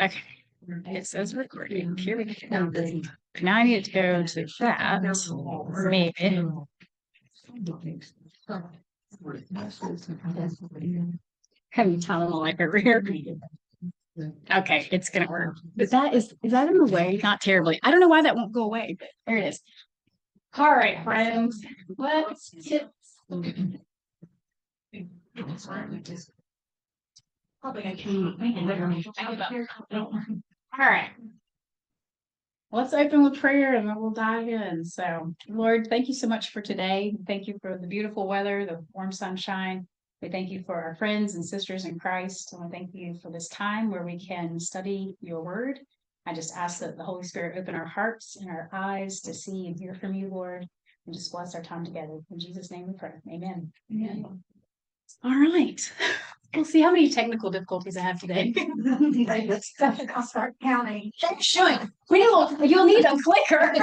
Okay. It says recording. Here we go. Now I need to go to that. Maybe. Have you tell them like over here? Okay, it's gonna work. But is that in the way? Not terribly. I don't know why that won't go away, but there it is. All right, friends. Let's get probably I can. All right. Let's open with prayer and then we'll dive in. So, Lord, thank you so much for today. Thank you for the beautiful weather, the warm sunshine. We thank you for our friends and sisters in Christ. And we thank you for this time where we can study your word. I just ask that the Holy Spirit open our hearts and our eyes to see and hear from you, Lord, and just bless our time together. In Jesus' name we pray. Amen. Amen. All right. We'll see how many technical difficulties I have today. I'll start counting. Should. You'll need a clicker.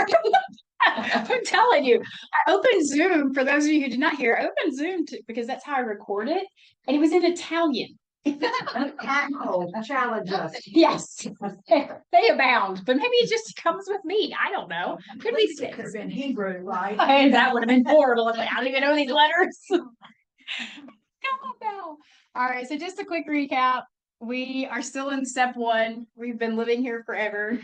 I'm telling you. I opened Zoom, for those of you who did not hear, I opened Zoom because that's how I record it. And it was in Italian. Challenge us. Yes. They abound. But maybe it just comes with me. I don't know. Could be sick. Could have been Hebrew, right? That would have been horrible. I don't even know these letters. No. All right, so just a quick recap. We are still in step one. We've been living here forever,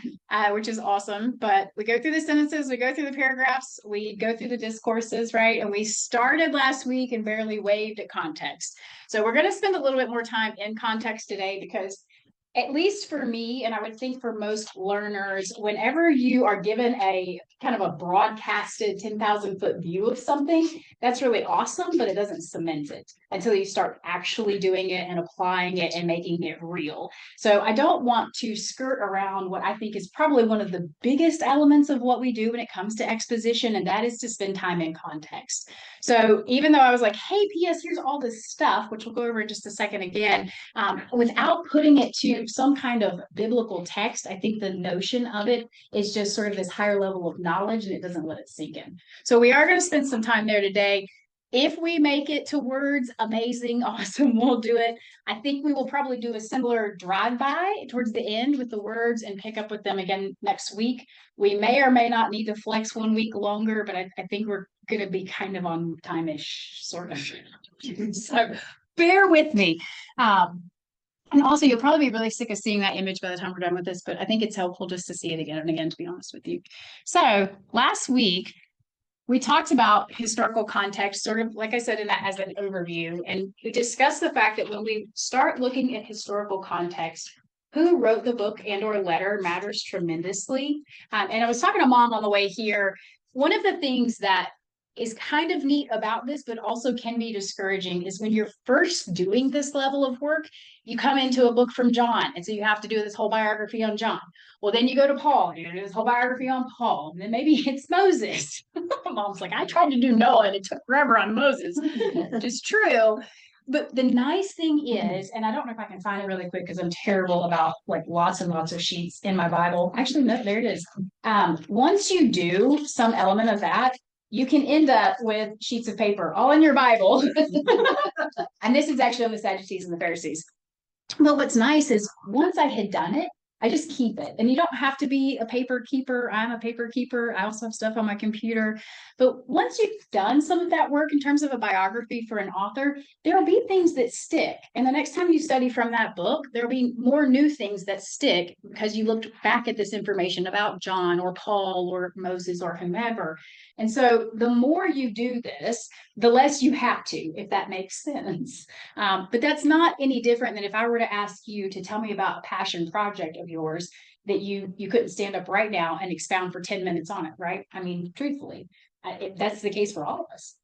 which is awesome. But we go through the sentences, we go through the paragraphs, we go through the discourses, right? And we started last week and barely waved at context. So we're going to spend a little bit more time in context today because at least for me, and I would think for most learners, whenever you are given a kind of a broadcasted 10,000-foot view of something, that's really awesome, but it doesn't cement it until you start actually doing it and applying it and making it real. So I don't want to skirt around what I think is probably one of the biggest elements of what we do when it comes to exposition, and that is to spend time in context. So even though I was like, hey, P.S., here's all this stuff, which we'll go over in just a second again, without putting it to some kind of biblical text, I think the notion of it is just sort of this higher level of knowledge and it doesn't let it sink in. So we are going to spend some time there today. If we make it to words, amazing, awesome, we'll do it. I think we will probably do a similar drive-by towards the end with the words and pick up with them again next week. We may or may not need to flex 1 week longer, but I think we're going to be kind of on time-ish, sort of. So bear with me. And also, you'll probably be really sick of seeing that image by the time we're done with this, but I think it's helpful just to see it again and again, to be honest with you. So last week, we talked about historical context, sort of like I said, in that as an overview, and we discussed the fact that when we start looking at historical context, who wrote the book and or letter matters tremendously. And I was talking to Mom on the way here. One of the things that is kind of neat about this, but also can be discouraging, is when you're first doing this level of work, you come into a book from John, and so you have to do this whole biography on John. Well, then you go to Paul, and you do this whole biography on Paul, and then maybe it's Moses. Mom's like, I tried to do Noah, and it took forever on Moses, which is true. But the nice thing is, and I don't know if I can find it really quick because I'm terrible about like lots and lots of sheets in my Bible. Actually, no, there it is. Once you do some element of that, you can end up with sheets of paper all in your Bible. And this is actually on the Sadducees and the Pharisees. But what's nice is once I had done it, I just keep it. And you don't have to be a paper keeper. I'm a paper keeper. I also have stuff on my computer. But once you've done some of that work in terms of a biography for an author, there'll be things that stick. And the next time you study from that book, there'll be more new things that stick because you looked back at this information about John or Paul or Moses or whomever. And so the more you do this, the less you have to, if that makes sense. But that's not any different than if I were to ask you to tell me about a passion project of yours that you couldn't stand up right now and expound for 10 minutes on it, right? I mean, truthfully, that's the case for all of us.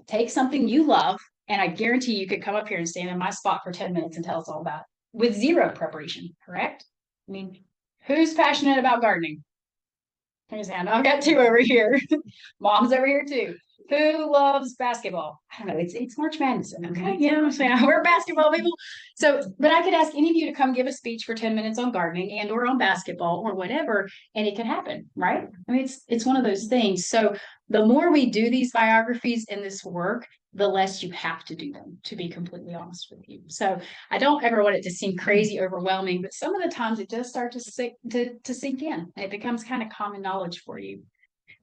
Take something you love, and I guarantee you could come up here and stand in my spot for 10 minutes and tell us all about it with zero preparation, correct? I mean, who's passionate about gardening? Here's a hand. I've got two over here. Mom's over here too. Who loves basketball? I don't know. It's March Madness. Okay. We're basketball people. So, but I could ask any of you to come give a speech for 10 minutes on gardening and or on basketball or whatever, and it could happen, right? I mean, it's one of those things. So the more we do these biographies in this work, the less you have to do them, to be completely honest with you. So I don't ever want it to seem crazy overwhelming, but some of the times it does start to sink in. It becomes kind of common knowledge for you.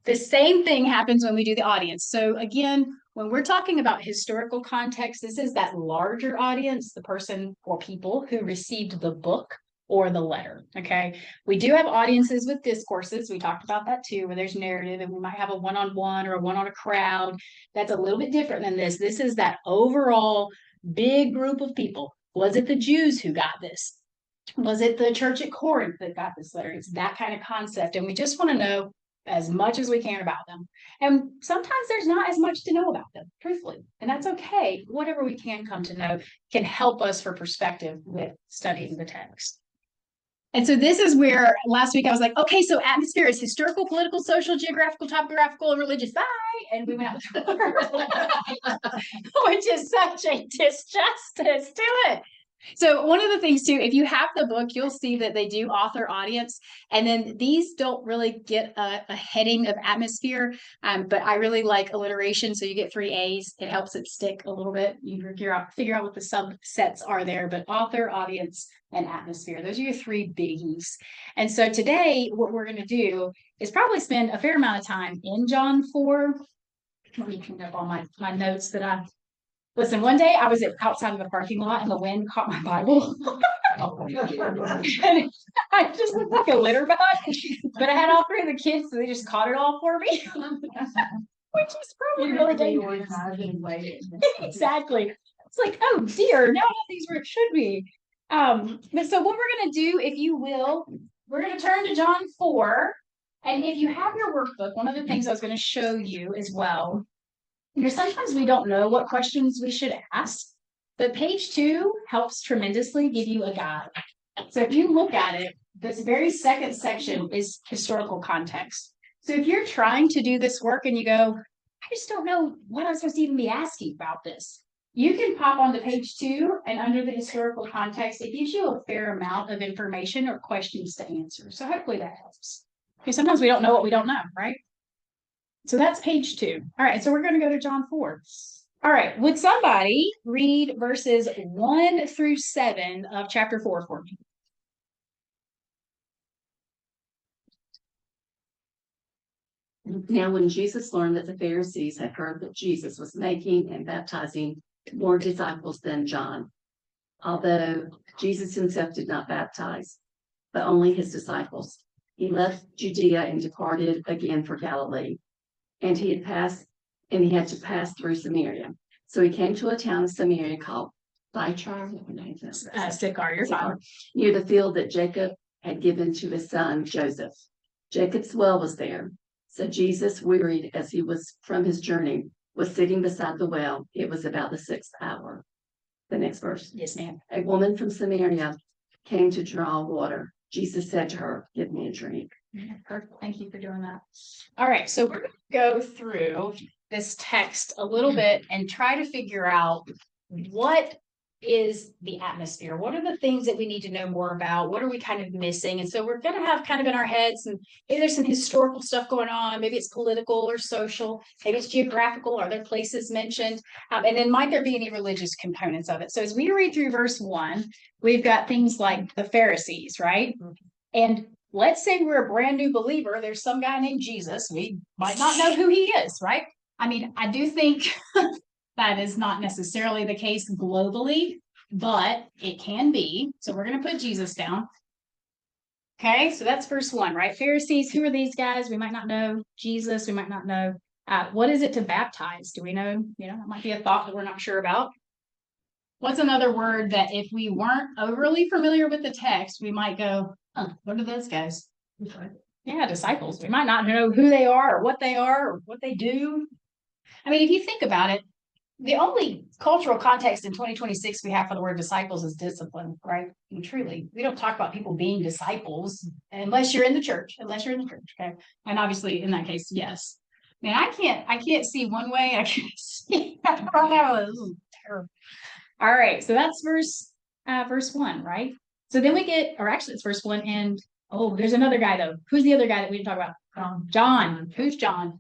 The same thing happens when we do the audience. So again, when we're talking about historical context, this is that larger audience, the person or people who received the book or the letter. Okay. We do have audiences with discourses. We talked about that too, where there's narrative and we might have a one-on-one or a one on a crowd. That's a little bit different than this. This is that overall big group of people. Was it the Jews who got this? Was it the church at Corinth that got this letter? It's that kind of concept. And we just want to know as much as we can about them. And sometimes there's not as much to know about them, truthfully. And that's okay. Whatever we can come to know can help us for perspective with studying the text. And so this is where last week I was like, okay, so atmosphere is historical, political, social, geographical, topographical, and religious. Bye. And we went out the word, which is such a disjustice to it. So one of the things too, if you have the book, you'll see that they do author audience, and then these don't really get a heading of atmosphere, but I really like alliteration, so you get 3 A's. It helps it stick a little bit. You figure out what the subsets are there, but author, audience, and atmosphere. Those are your 3 biggies. And so today, what we're going to do is probably spend a fair amount of time in John 4. Let me clean up all my notes that I... Listen, one day I was outside of the parking lot and the wind caught my Bible. And I just looked like a litter bug, but I had all 3 of the kids, so they just caught it all for me, which is probably really dangerous. Exactly. It's like, oh dear, now these where it should be. But so what we're going to do, if you will, we're going to turn to John 4. And if you have your workbook, one of the things I was going to show you as well, sometimes we don't know what questions we should ask, but page 2 helps tremendously give you a guide. So if you look at it, this very second section is historical context. So if you're trying to do this work and you go, I just don't know what I'm supposed to even be asking about this, you can pop onto page 2, and under the historical context, it gives you a fair amount of information or questions to answer. So hopefully that helps. Because sometimes we don't know what we don't know, right? So that's page 2. All right, so we're going to go to John 4. All right, would somebody read verses 1 through 7 of chapter 4 for me? Now, when Jesus learned that the Pharisees had heard that Jesus was making and baptizing more disciples than John, although Jesus himself did not baptize, but only his disciples, he left Judea and departed again for Galilee. And he had to pass through Samaria. So he came to a town of Samaria called Sychar, near the field that Jacob had given to his son Joseph. Jacob's well was there. So Jesus, wearied as he was from his journey, was sitting beside the well. It was about the 6th hour. The next verse. Yes, ma'am. A woman from Samaria came to draw water. Jesus said to her, "Give me a drink." Perfect. Thank you for doing that. All right, so we're going to go through this text a little bit and try to figure out what is the atmosphere. What are the things that we need to know more about? What are we kind of missing? And so we're going to have kind of in our heads, and maybe there's some historical stuff going on. Maybe it's political or social. Maybe it's geographical. Are there places mentioned? And then might there be any religious components of it? So as we read through verse 1, we've got things like the Pharisees, right? And let's say we're a brand new believer. There's some guy named Jesus. We might not know who he is, right? I mean, I do think that is not necessarily the case globally, but it can be. So we're going to put Jesus down. Okay, so that's verse 1, right? Pharisees, who are these guys? We might not know. Jesus, we might not know. What is it to baptize? Do we know? That might be a thought that we're not sure about. What's another word that if we weren't overly familiar with the text, we might go, what are those guys? Yeah, disciples. We might not know who they are or what they do. I mean, if you think about it, the only cultural context in 2026 we have for the word disciples is discipline, right? And truly, we don't talk about people being disciples unless you're in the church, okay? And obviously, in that case, yes. Man, I can't see one way. I can't see. I don't know. This is terrible. All right, so that's verse 1, right? So then we get, or actually it's verse 1, and there's another guy though. Who's the other guy that we didn't talk about? John. Who's John?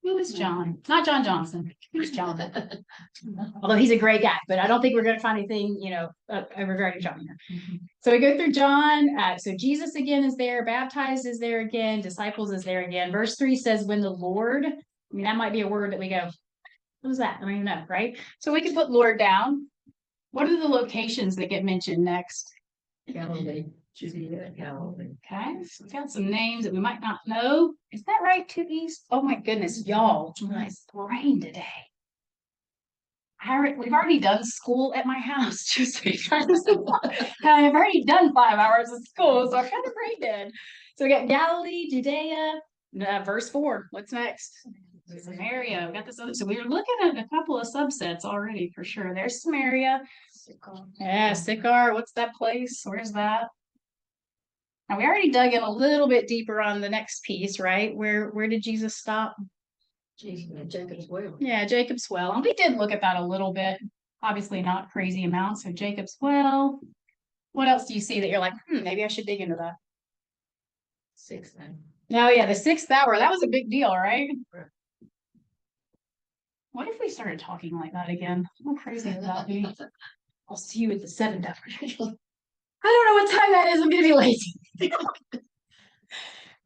Who is John? Not John Johnson. Who's John? Although he's a great guy, but I don't think we're going to find anything, regarding John here. So we go through John. So Jesus again is there, baptized is there again, disciples is there again. Verse 3 says, when the Lord, that might be a word that we go, what is that? I don't even know, right? So we can put Lord down. What are the locations that get mentioned next? Galilee, Judea, Galilee. Okay, so we've got some names that we might not know. Is that right? To East? Oh my goodness, y'all, it's rain today. We've already done school at my house. Just so you guys know. I've already done 5 hours of school, so I'm kind of brain dead. So we got Galilee, Judea, verse 4. What's next? Samaria. We got this other. So we were looking at a couple of subsets already for sure. There's Samaria. Yeah, Sychar. What's that place? Where's that? Now we already dug in a little bit deeper on the next piece, right? Where did Jesus stop? Jacob's well. Yeah, Jacob's well. And we did look at that a little bit. Obviously not crazy amounts. So Jacob's well. What else do you see that you're like, maybe I should dig into that? 6 then. Oh yeah, the 6th hour. That was a big deal, right? What if we started talking like that again? How crazy would that be? I'll see you at the 7th hour. I don't know what time that is. I'm gonna be lazy. And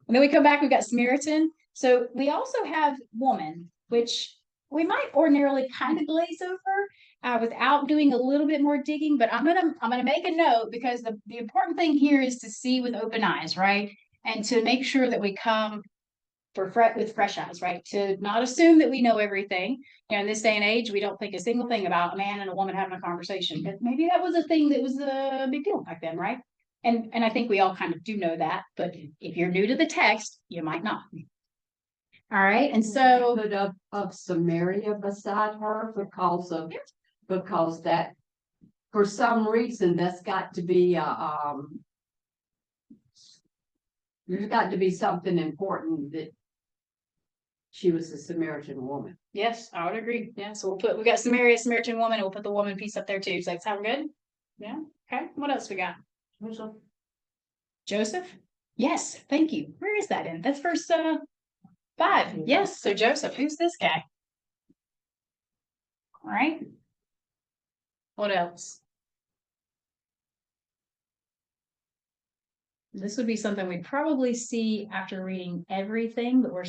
then we come back, we've got Samaritan. So we also have woman, which we might ordinarily kind of glaze over without doing a little bit more digging, but I'm gonna make a note because the important thing here is to see with open eyes, right? And to make sure that we come with fresh eyes, right? To not assume that we know everything. In this day and age, we don't think a single thing about a man and a woman having a conversation. But maybe that was a thing that was a big deal back then, right? And I think we all kind of do know that. But if you're new to the text, you might not. All right. And so Put up of Samaria beside her because that for some reason that's got to be there's got to be something important that she was a Samaritan woman. yes, I would agree. Yeah. So we got Samaria, Samaritan woman, and we'll put the woman piece up there too. So that sound good? Yeah. Okay. What else we got? Joseph? Yes, thank you. Where is that in? That's verse 5. Yes, so Joseph, who's this guy? All right. What else? This would be something we'd probably see after reading everything, but we're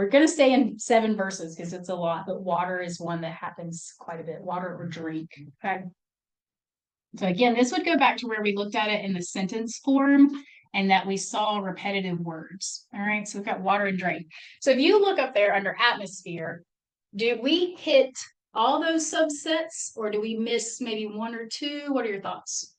going to stay in 7 verses because it's a lot, but water is one that happens quite a bit. Water or drink. Okay. So again, this would go back to where we looked at it in the sentence form and that we saw repetitive words. All right. So we've got water and drink. So if you look up there under atmosphere, do we hit all those subsets or do we miss maybe 1 or 2? What are your thoughts?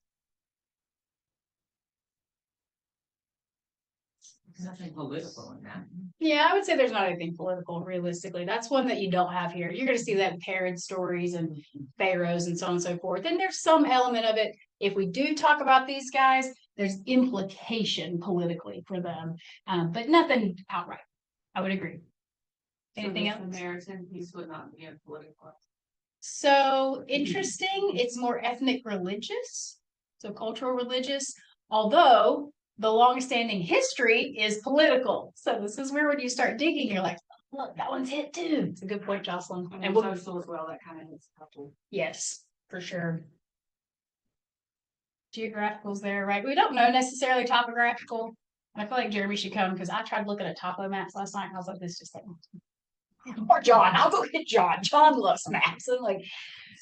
Nothing political in that. Yeah, I would say there's not anything political realistically. That's one that you don't have here. You're going to see that in Herod stories and pharaohs and so on and so forth. And there's some element of it. If we do talk about these guys, there's implication politically for them, but nothing outright. I would agree. Anything else? Samaritan piece would not be a political. So interesting. It's more ethnic religious, so cultural religious, although the long-standing history is political. So this is where when you start digging, you're like, look, that one's hit too. It's a good point, Jocelyn. And social as well, that kind of hits a couple. Yes, for sure. Geographical's there, right? We don't know necessarily topographical. I feel like Jeremy should come because I tried looking at topo maps last night and I was like, this just like, or John, I'll go get John. John loves maps. I'm like,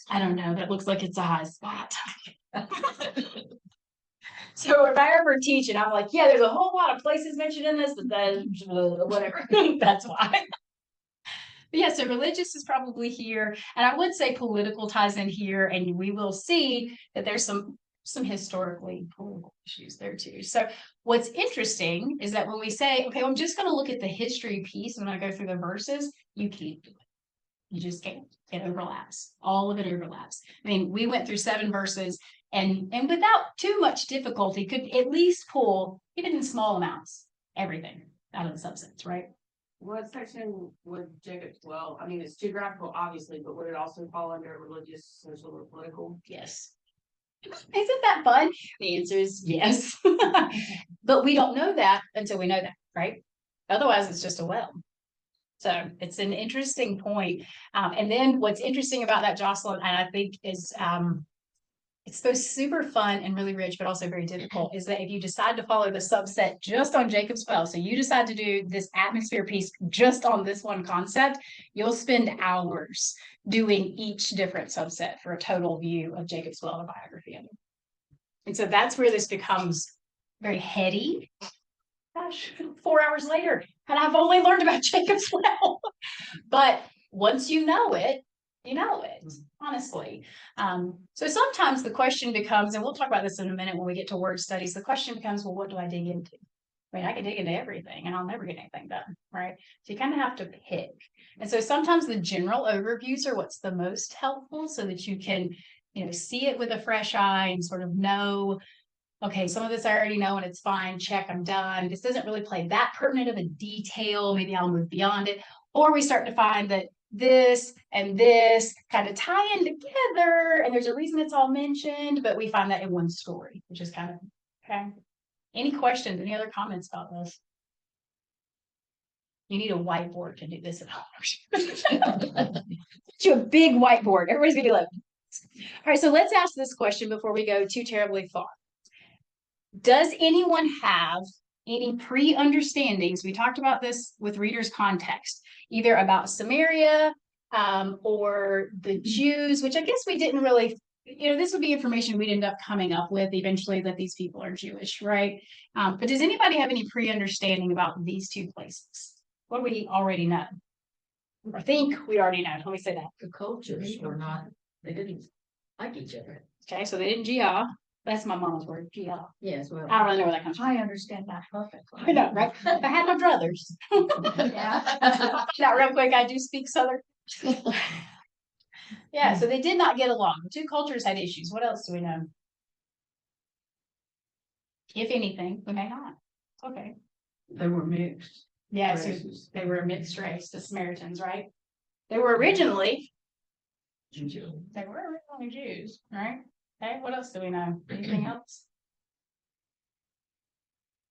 I don't know, but it looks like it's a high spot. So if I ever teach it, I'm like, yeah, there's a whole lot of places mentioned in this, but then whatever. That's why. But yeah, so religious is probably here. And I would say political ties in here, and we will see that there's some historically political issues there too. So what's interesting is that when we say, okay, well, I'm just going to look at the history piece, I'm going to go through the verses, you can't do it. You just can't. It overlaps. All of it overlaps. I mean, we went through 7 verses and without too much difficulty could at least pull, even in small amounts, everything out of the subsets, right? What section would Jacob's well? I mean, it's geographical, obviously, but would it also fall under religious, social, or political? Yes. Isn't that fun? The answer is yes. But we don't know that until we know that, right? Otherwise, it's just a well. So it's an interesting point. And then what's interesting about that, Jocelyn, and I think is it's both super fun and really rich, but also very difficult, is that if you decide to follow the subset just on Jacob's well, so you decide to do this atmosphere piece just on this one concept, you'll spend hours doing each different subset for a total view of Jacob's well and a biography of him. And so that's where this becomes very heady. Gosh, 4 hours later, and I've only learned about Jacob's well. But once you know it, honestly. So sometimes the question becomes, and we'll talk about this in a minute when we get to word studies, the question becomes, well, what do I dig into? I mean, I can dig into everything and I'll never get anything done, right? So you kind of have to pick. And so sometimes the general overviews are what's the most helpful so that you can, see it with a fresh eye and sort of know, okay, some of this I already know and it's fine, check, I'm done. This doesn't really play that pertinent of a detail. Maybe I'll move beyond it. Or we start to find that this and this kind of tie in together and there's a reason it's all mentioned, but we find that in one story, which is kind of, okay. Any questions, any other comments about this? You need a whiteboard to do this at home. You a big whiteboard. Everybody's gonna be like, all right, so let's ask this question before we go too terribly far. Does anyone have any pre-understandings? We talked about this with readers' context, either about Samaria or the Jews, which I guess we didn't really, this would be information we'd end up coming up with eventually, that these people are Jewish, right? But does anybody have any pre-understanding about these two places? What do we already know? Or think we already know? Let me say that. The cultures were not, they didn't like each other. Okay, so they didn't gia. That's my mom's word, gia. Yes, well. I don't really know where that comes from. I understand that perfectly. I know, right? If I had my brothers. Yeah. Now, real quick, I do speak Southern. Yeah, so they did not get along. The two cultures had issues. What else do we know? If anything, we may not. Okay. They were mixed. Yeah, so they were a mixed race, the Samaritans, right? They were originally Jews, right? Okay, what else do we know? Anything else?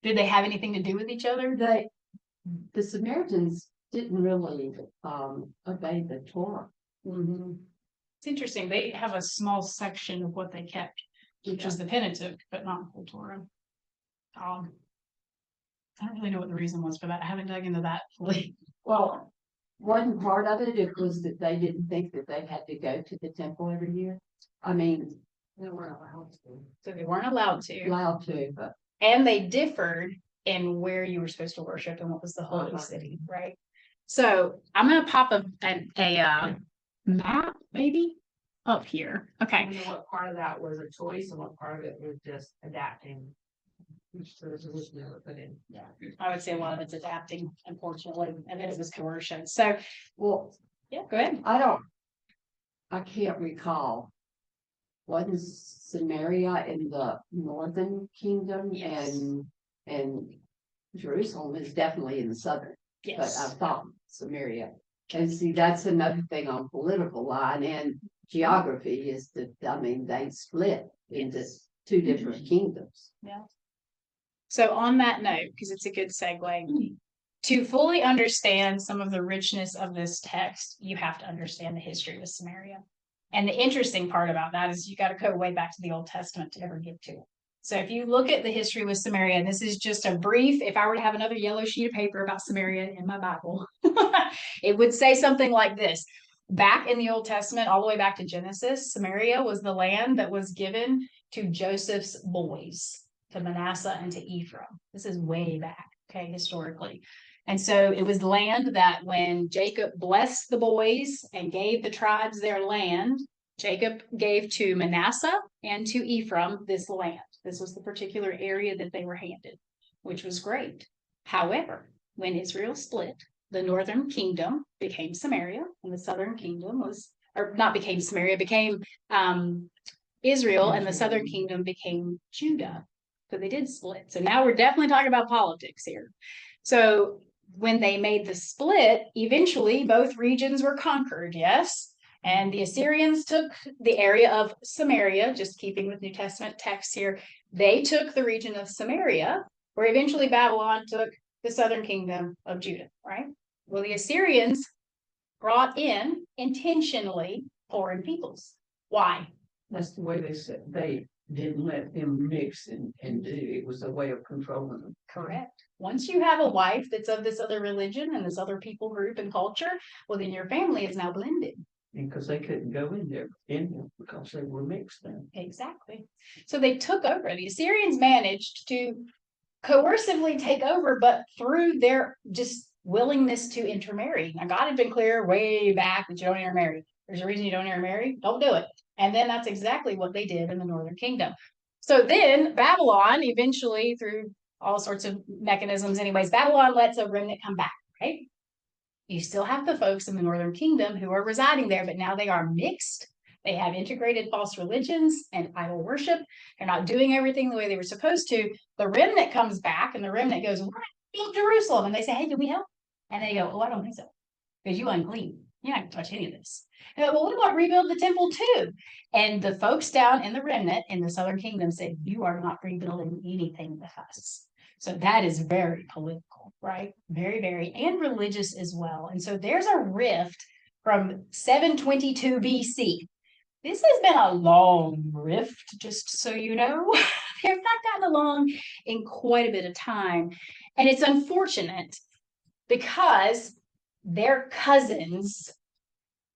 Did they have anything to do with each other? The Samaritans didn't really obey the Torah. It's interesting. They have a small section of what they kept, which is the Pentateuch, but not the whole Torah. I don't really know what the reason was for that. I haven't dug into that fully. Well, one part of it was that they didn't think that they had to go to the temple every year. I mean, They weren't allowed to. So they weren't allowed to. but And they differed in where you were supposed to worship and what was the holy city, right? So I'm going to pop a map maybe up here. Okay. I know what part of that was a choice and what part of it was just adapting. Which was never put in. Yeah, I would say a lot of it's adapting, unfortunately, and then it was coercion. So, well, yeah, go ahead. I can't recall. Wasn't Samaria in the northern kingdom? Yes. And Jerusalem is definitely in the southern. But I Yes. thought Samaria. And see, that's another thing on political line and geography is that, they split into two different kingdoms. Yeah. So on that note, because it's a good segue, to fully understand some of the richness of this text, you have to understand the history of Samaria. And the interesting part about that is you got to go way back to the Old Testament to ever get to it. So if you look at the history with Samaria, and this is just a brief, if I were to have another yellow sheet of paper about Samaria in my Bible, it would say something like this. Back in the Old Testament, all the way back to Genesis, Samaria was the land that was given to Joseph's boys, to Manasseh and to Ephraim. This is way back, okay, historically. And so it was land that when Jacob blessed the boys and gave the tribes their land, Jacob gave to Manasseh and to Ephraim this land. This was the particular area that they were handed, which was great. However, when Israel split, the northern kingdom became Samaria, and the southern kingdom was, or not became Samaria, became Israel, and the southern kingdom became Judah. So they did split. So now we're definitely talking about politics here. So when they made the split, eventually both regions were conquered, yes. And the Assyrians took the area of Samaria, just keeping with New Testament texts here. They took the region of Samaria, where eventually Babylon took the southern kingdom of Judah, right? Well, the Assyrians brought in intentionally foreign peoples. Why? That's the way they said, they didn't let them mix and do, it was a way of controlling them. Correct. Once you have a wife that's of this other religion and this other people group and culture, well, then your family is now blended. And because they couldn't go in there because they were mixed then. Exactly. So they took over. The Assyrians managed to coercively take over, but through their just willingness to intermarry. Now, God had been clear way back that you don't intermarry. There's a reason you don't intermarry. Don't do it. And then that's exactly what they did in the Northern Kingdom. So then Babylon, eventually through all sorts of mechanisms, anyways, Babylon lets a remnant come back, right? You still have the folks in the Northern Kingdom who are residing there, but now they are mixed. They have integrated false religions and idol worship. They're not doing everything the way they were supposed to. The remnant comes back and the remnant goes, we're going to build Jerusalem. And they say, hey, can we help? And they go, oh, I don't think so. Because you unclean. You're not going to touch any of this. And they're, well, we want to rebuild the temple too. And the folks down in the remnant in the Southern Kingdom said, you are not rebuilding anything with us. So that is very political, right? Very, very, and religious as well. And so there's a rift from 722 BC. This has been a long rift, just so you know. They've not gotten along in quite a bit of time. And it's unfortunate because they're cousins.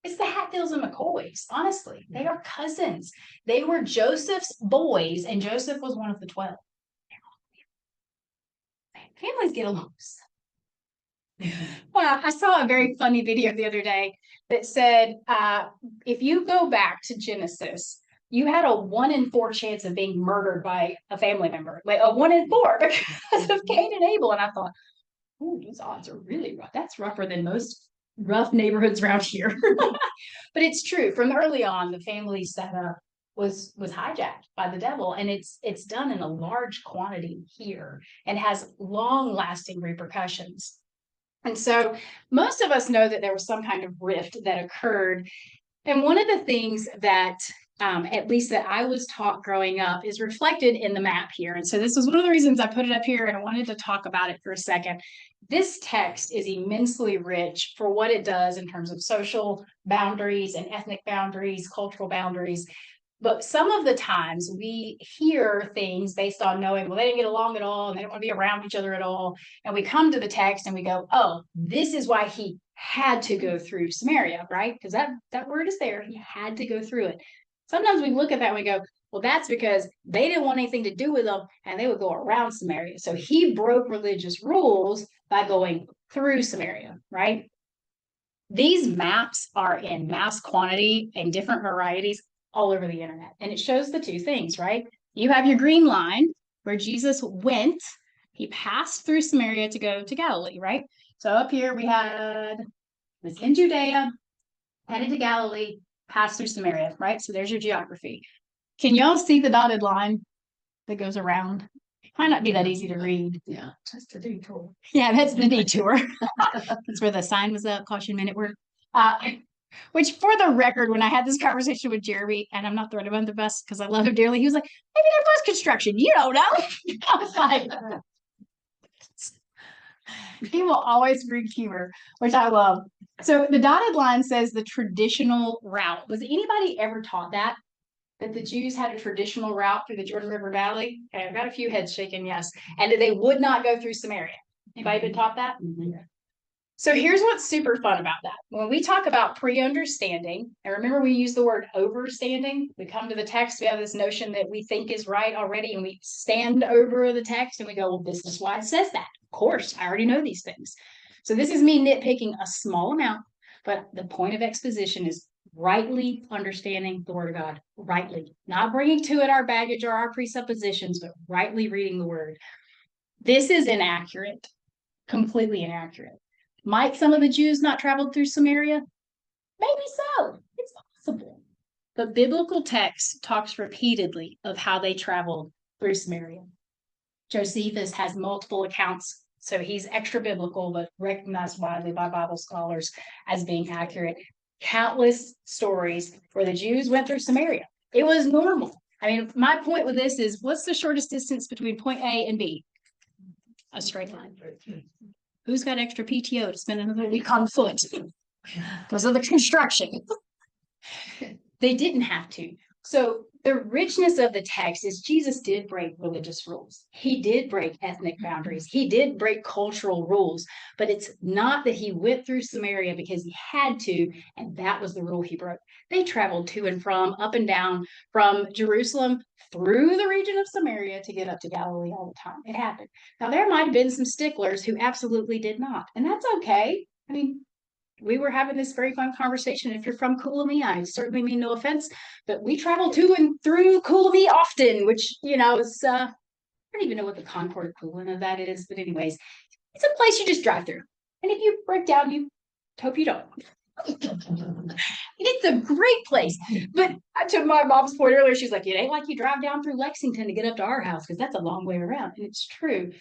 It's the Hatfields and McCoys, honestly. They are cousins. They were Joseph's boys, and Joseph was one of the 12. Families get along. Well, I saw a very funny video the other day that said, if you go back to Genesis, you had a 1 in 4 chance of being murdered by a family member, like a 1 in 4 because of Cain and Abel. And I thought, oh, these odds are really rough. That's rougher than most rough neighborhoods around here. But it's true. From early on, the family setup was hijacked by the devil, and it's done in a large quantity here and has long-lasting repercussions. And so most of us know that there was some kind of rift that occurred. And one of the things that at least that I was taught growing up is reflected in the map here. And so this was one of the reasons I put it up here, and I wanted to talk about it for a second. This text is immensely rich for what it does in terms of social boundaries and ethnic boundaries, cultural boundaries. But some of the times we hear things based on knowing, well, they didn't get along at all, and they don't want to be around each other at all. And we come to the text and we go, oh, this is why he had to go through Samaria, right? Because that word is there. He had to go through it. Sometimes we look at that and we go, well, that's because they didn't want anything to do with them and they would go around Samaria. So he broke religious rules by going through Samaria, right? These maps are in mass quantity and different varieties all over the internet. And it shows the two things, right? You have your green line where Jesus went. He passed through Samaria to go to Galilee, right? So up here we was in Judea, headed to Galilee, passed through Samaria, right? So there's your geography. Can y'all see the dotted line that goes around? It might not be that easy to read. Yeah. That's the detour. Yeah, that's the detour. That's where the sign was up, caution minute word. Which, for the record, when I had this conversation with Jeremy, and I'm not throwing him under the bus because I love him dearly, he was like, maybe there was construction. You don't know. I was like, he will always bring humor, which I love. So the dotted line says the traditional route. Was anybody ever taught that? That the Jews had a traditional route through the Jordan River Valley? Okay, I've got a few heads shaking, yes. And that they would not go through Samaria. Anybody been taught that? Mhm. So here's what's super fun about that. When we talk about pre-understanding, and remember we use the word overstanding, we come to the text, we have this notion that we think is right already, and we stand over the text and we go, well, this is why it says that. Of course, I already know these things. So this is me nitpicking a small amount, but the point of exposition is rightly understanding the word of God, rightly, not bringing to it our baggage or our presuppositions, but rightly reading the word. This is inaccurate, completely inaccurate. Might some of the Jews not traveled through Samaria? Maybe so. It's possible. But biblical text talks repeatedly of how they traveled through Samaria. Josephus has multiple accounts, so he's extra biblical, but recognized widely by Bible scholars as being accurate. Countless stories where the Jews went through Samaria. It was normal. I mean, my point with this is, what's the shortest distance between point A and B? A straight line. Who's got extra PTO to spend another week on foot? Because of the construction. They didn't have to. So the richness of the text is Jesus did break religious rules. He did break ethnic boundaries. He did break cultural rules, but it's not that he went through Samaria because he had to, and that was the rule he broke. They traveled to and from, up and down from Jerusalem through the region of Samaria to get up to Galilee all the time. It happened. Now, there might have been some sticklers who absolutely did not, and that's okay. I mean, we were having this very fun conversation. If you're from Coolumee, I certainly mean no offense, but we travel to and through Coolumee often, which, is, I don't even know what the concord equivalent of that is, but anyways, it's a place you just drive through. And if you break down, you hope you don't. It's a great place. But to my mom's point earlier, she's like, it ain't like you drive down through Lexington to get up to our house, because that's a long way around. And it's true.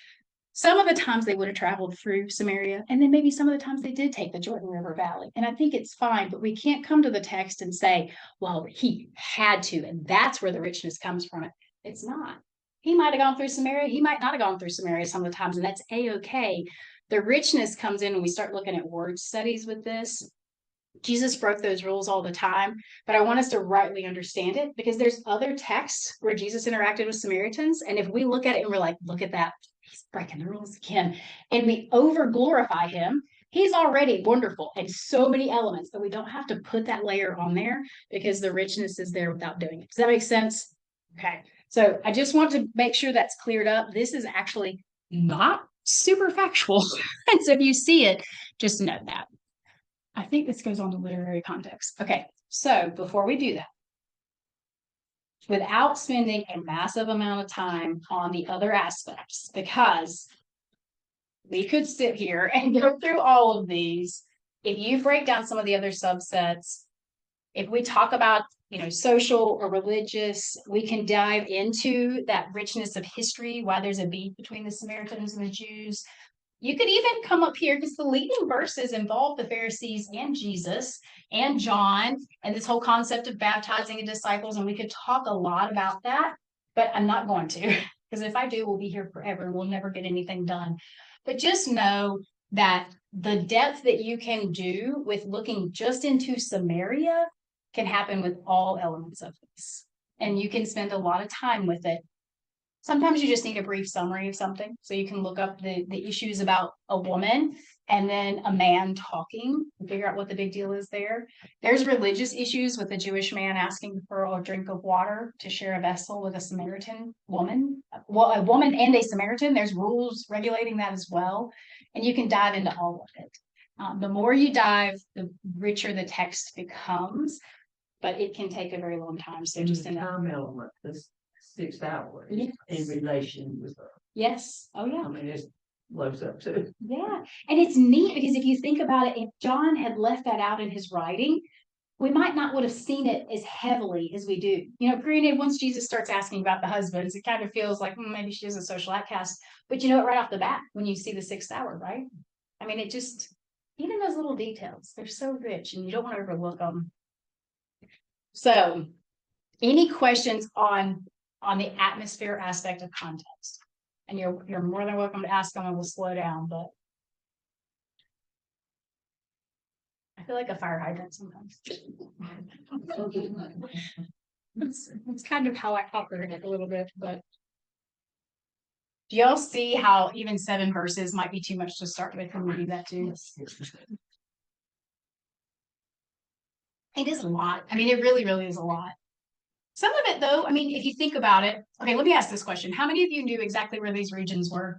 Some of the times they would have traveled through Samaria, and then maybe some of the times they did take the Jordan River Valley. And I think it's fine, but we can't come to the text and say, well, he had to, and that's where the richness comes from it. It's not. He might have gone through Samaria. He might not have gone through Samaria some of the times, and that's A-okay. The richness comes in when we start looking at word studies with this. Jesus broke those rules all the time, but I want us to rightly understand it, because there's other texts where Jesus interacted with Samaritans. And if we look at it and we're like, look at that, he's breaking the rules again, and we over glorify him, he's already wonderful in so many elements, but we don't have to put that layer on there because the richness is there without doing it. Does that make sense? Okay. So I just want to make sure that's cleared up. This is actually not super factual. And so if you see it, just note that. I think this goes on to literary context. Okay, so before we do that, without spending a massive amount of time on the other aspects, because we could sit here and go through all of these. If you break down some of the other subsets, if we talk about, social or religious, we can dive into that richness of history, why there's a beef between the Samaritans and the Jews. You could even come up here, because the leading verses involve the Pharisees and Jesus and John and this whole concept of baptizing the disciples. And we could talk a lot about that, but I'm not going to, because if I do, we'll be here forever and we'll never get anything done. But just know that the depth that you can do with looking just into Samaria can happen with all elements of this. And you can spend a lot of time with it. Sometimes you just need a brief summary of something. So you can look up the issues about a woman and then a man talking and figure out what the big deal is there. There's religious issues with a Jewish man asking for a drink of water to share a vessel with a Samaritan woman. Well, a woman and a Samaritan, there's rules regulating that as well. And you can dive into all of it. The more you dive, the richer the text becomes, but it can take a very long time. So just the time element, this 6 hours Yes. in relation with Yes. Oh yeah. I mean, it blows up too. Yeah. And it's neat because if you think about it, if John had left that out in his writing, we might not would have seen it as heavily as we do. Granted, once Jesus starts asking about the husbands, it kind of feels like maybe she's a social outcast. But you know it right off the bat when you see the 6th hour, right? I mean, it just, even those little details, they're so rich and you don't want to overlook them. So, any questions on the atmosphere aspect of context? And you're more than welcome to ask them, and we'll slow down, but I feel like a fire hydrant sometimes. It's kind of how I operate it a little bit, but do y'all see how even 7 verses might be too much to start with when we do that too? It is a lot. I mean, it really, really is a lot. Some of it, though, I mean, if you think about it, okay, let me ask this question. How many of you knew exactly where these regions were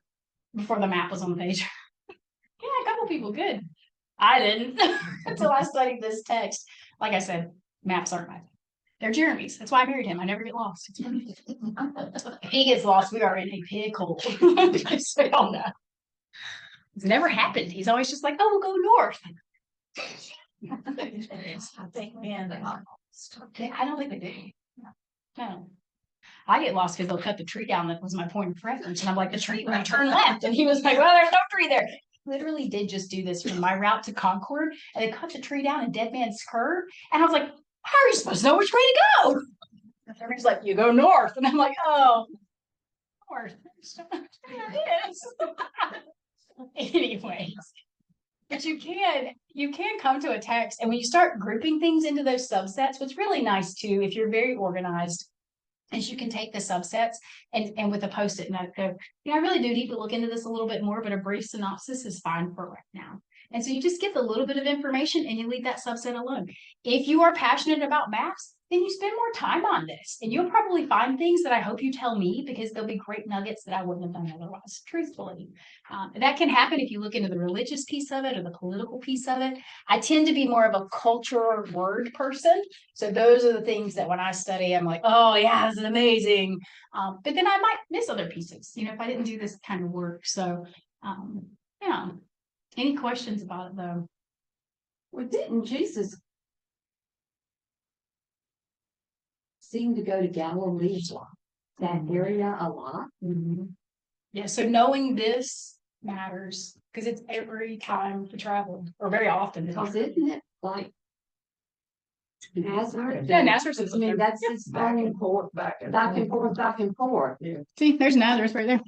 before the map was on the page? Yeah, a couple people, good. I didn't until I studied this text. Like I said, maps aren't my thing. They're Jeremy's. That's why I married him. I never get lost. If he gets lost, we are in a pickle. So y'all know. It's never happened. He's always just like, oh, we'll go north. I think, man, I don't think they do. No. I get lost because they'll cut the tree down. That was my point of reference. And I'm like, the tree when I turn left. And he was like, well, there's no tree there. Literally did just do this from my route to Concord. And they cut the tree down in Dead Man's Curve. And I was like, how are you supposed to know which way to go? And everybody's like, you go north. And I'm like, oh, north. Anyways. But you can come to a text, and when you start grouping things into those subsets, what's really nice too, if you're very organized, is you can take the subsets and with a post-it note go, yeah, I really do need to look into this a little bit more, but a brief synopsis is fine for right now. And so you just get a little bit of information and you leave that subset alone. If you are passionate about maps, then you spend more time on this, and you'll probably find things that I hope you tell me, because there'll be great nuggets that I wouldn't have done otherwise, truthfully. That can happen if you look into the religious piece of it or the political piece of it. I tend to be more of a culture word person. So those are the things that when I study, I'm like, oh yeah, this is amazing. But then I might miss other pieces, if I didn't do this kind of work. So yeah. Any questions about it though? Well, didn't Jesus seem to go to Galilee a lot? That area a lot? Yeah, so knowing this matters because it's every time to travel, or very often. Because isn't it like Nazareth? Yeah, Nazareth is I mean, that's yeah. his Back own and forth, back and back and forth. forth, back and forth. See, there's Nazareth right there.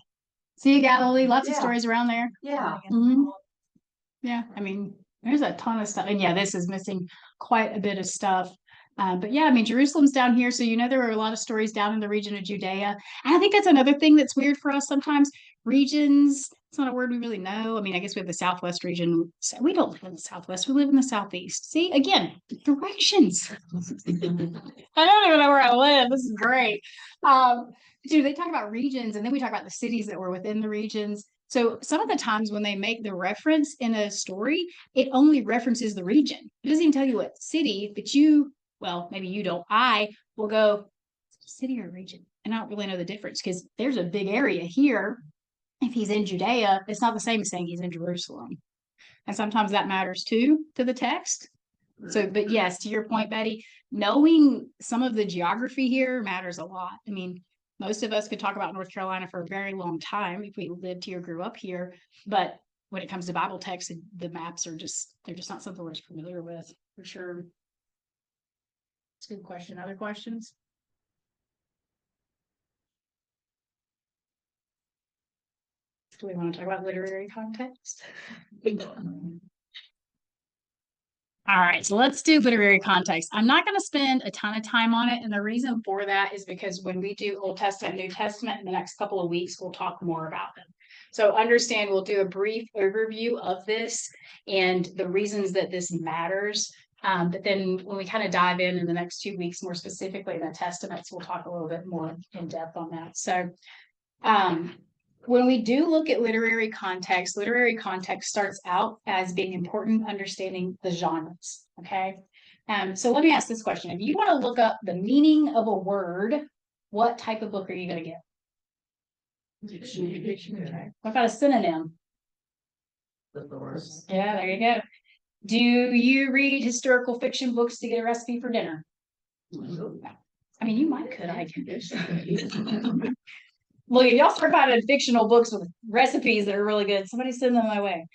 See Galilee, lots of Yeah. stories around there. Yeah. Mhm. Yeah, I mean, there's a ton of stuff. And yeah, this is missing quite a bit of stuff. But yeah, I mean, Jerusalem's down here. So, there were a lot of stories down in the region of Judea. And I think that's another thing that's weird for us sometimes. Regions, it's not a word we really know. I mean, I guess we have the Southwest region. So we don't live in the Southwest, we live in the Southeast. See, again, directions. I don't even know where I live. This is great. They talk about regions, and then we talk about the cities that were within the regions. So some of the times when they make the reference in a story, it only references the region. It doesn't even tell you what city, but maybe you don't. I will go city or region, and I don't really know the difference because there's a big area here. If he's in Judea, it's not the same as saying he's in Jerusalem. And sometimes that matters too to the text. So, but yes, to your point, Betty, knowing some of the geography here matters a lot. I mean, most of us could talk about North Carolina for a very long time if we lived here, grew up here. But when it comes to Bible text, the maps they're just not something we're familiar with, for sure. It's a good question. Other questions? Do we want to talk about literary context? All right, so let's do literary context. I'm not going to spend a ton of time on it. And the reason for that is because when we do Old Testament, New Testament in the next couple of weeks, we'll talk more about them. So understand, we'll do a brief overview of this and the reasons that this matters. But then when we kind of dive in the next 2 weeks, more specifically the Testaments, we'll talk a little bit more in depth on that. So when we do look at literary context starts out as being important understanding the genres, okay? So let me ask this question. If you want to look up the meaning of a word, what type of book are you going to get? Dictionary. What about a synonym? Thesaurus. Yeah, there you go. Do you read historical fiction books to get a recipe for dinner? I mean, you might could, I guess. Look, if y'all start finding fictional books with recipes that are really good, somebody send them my way.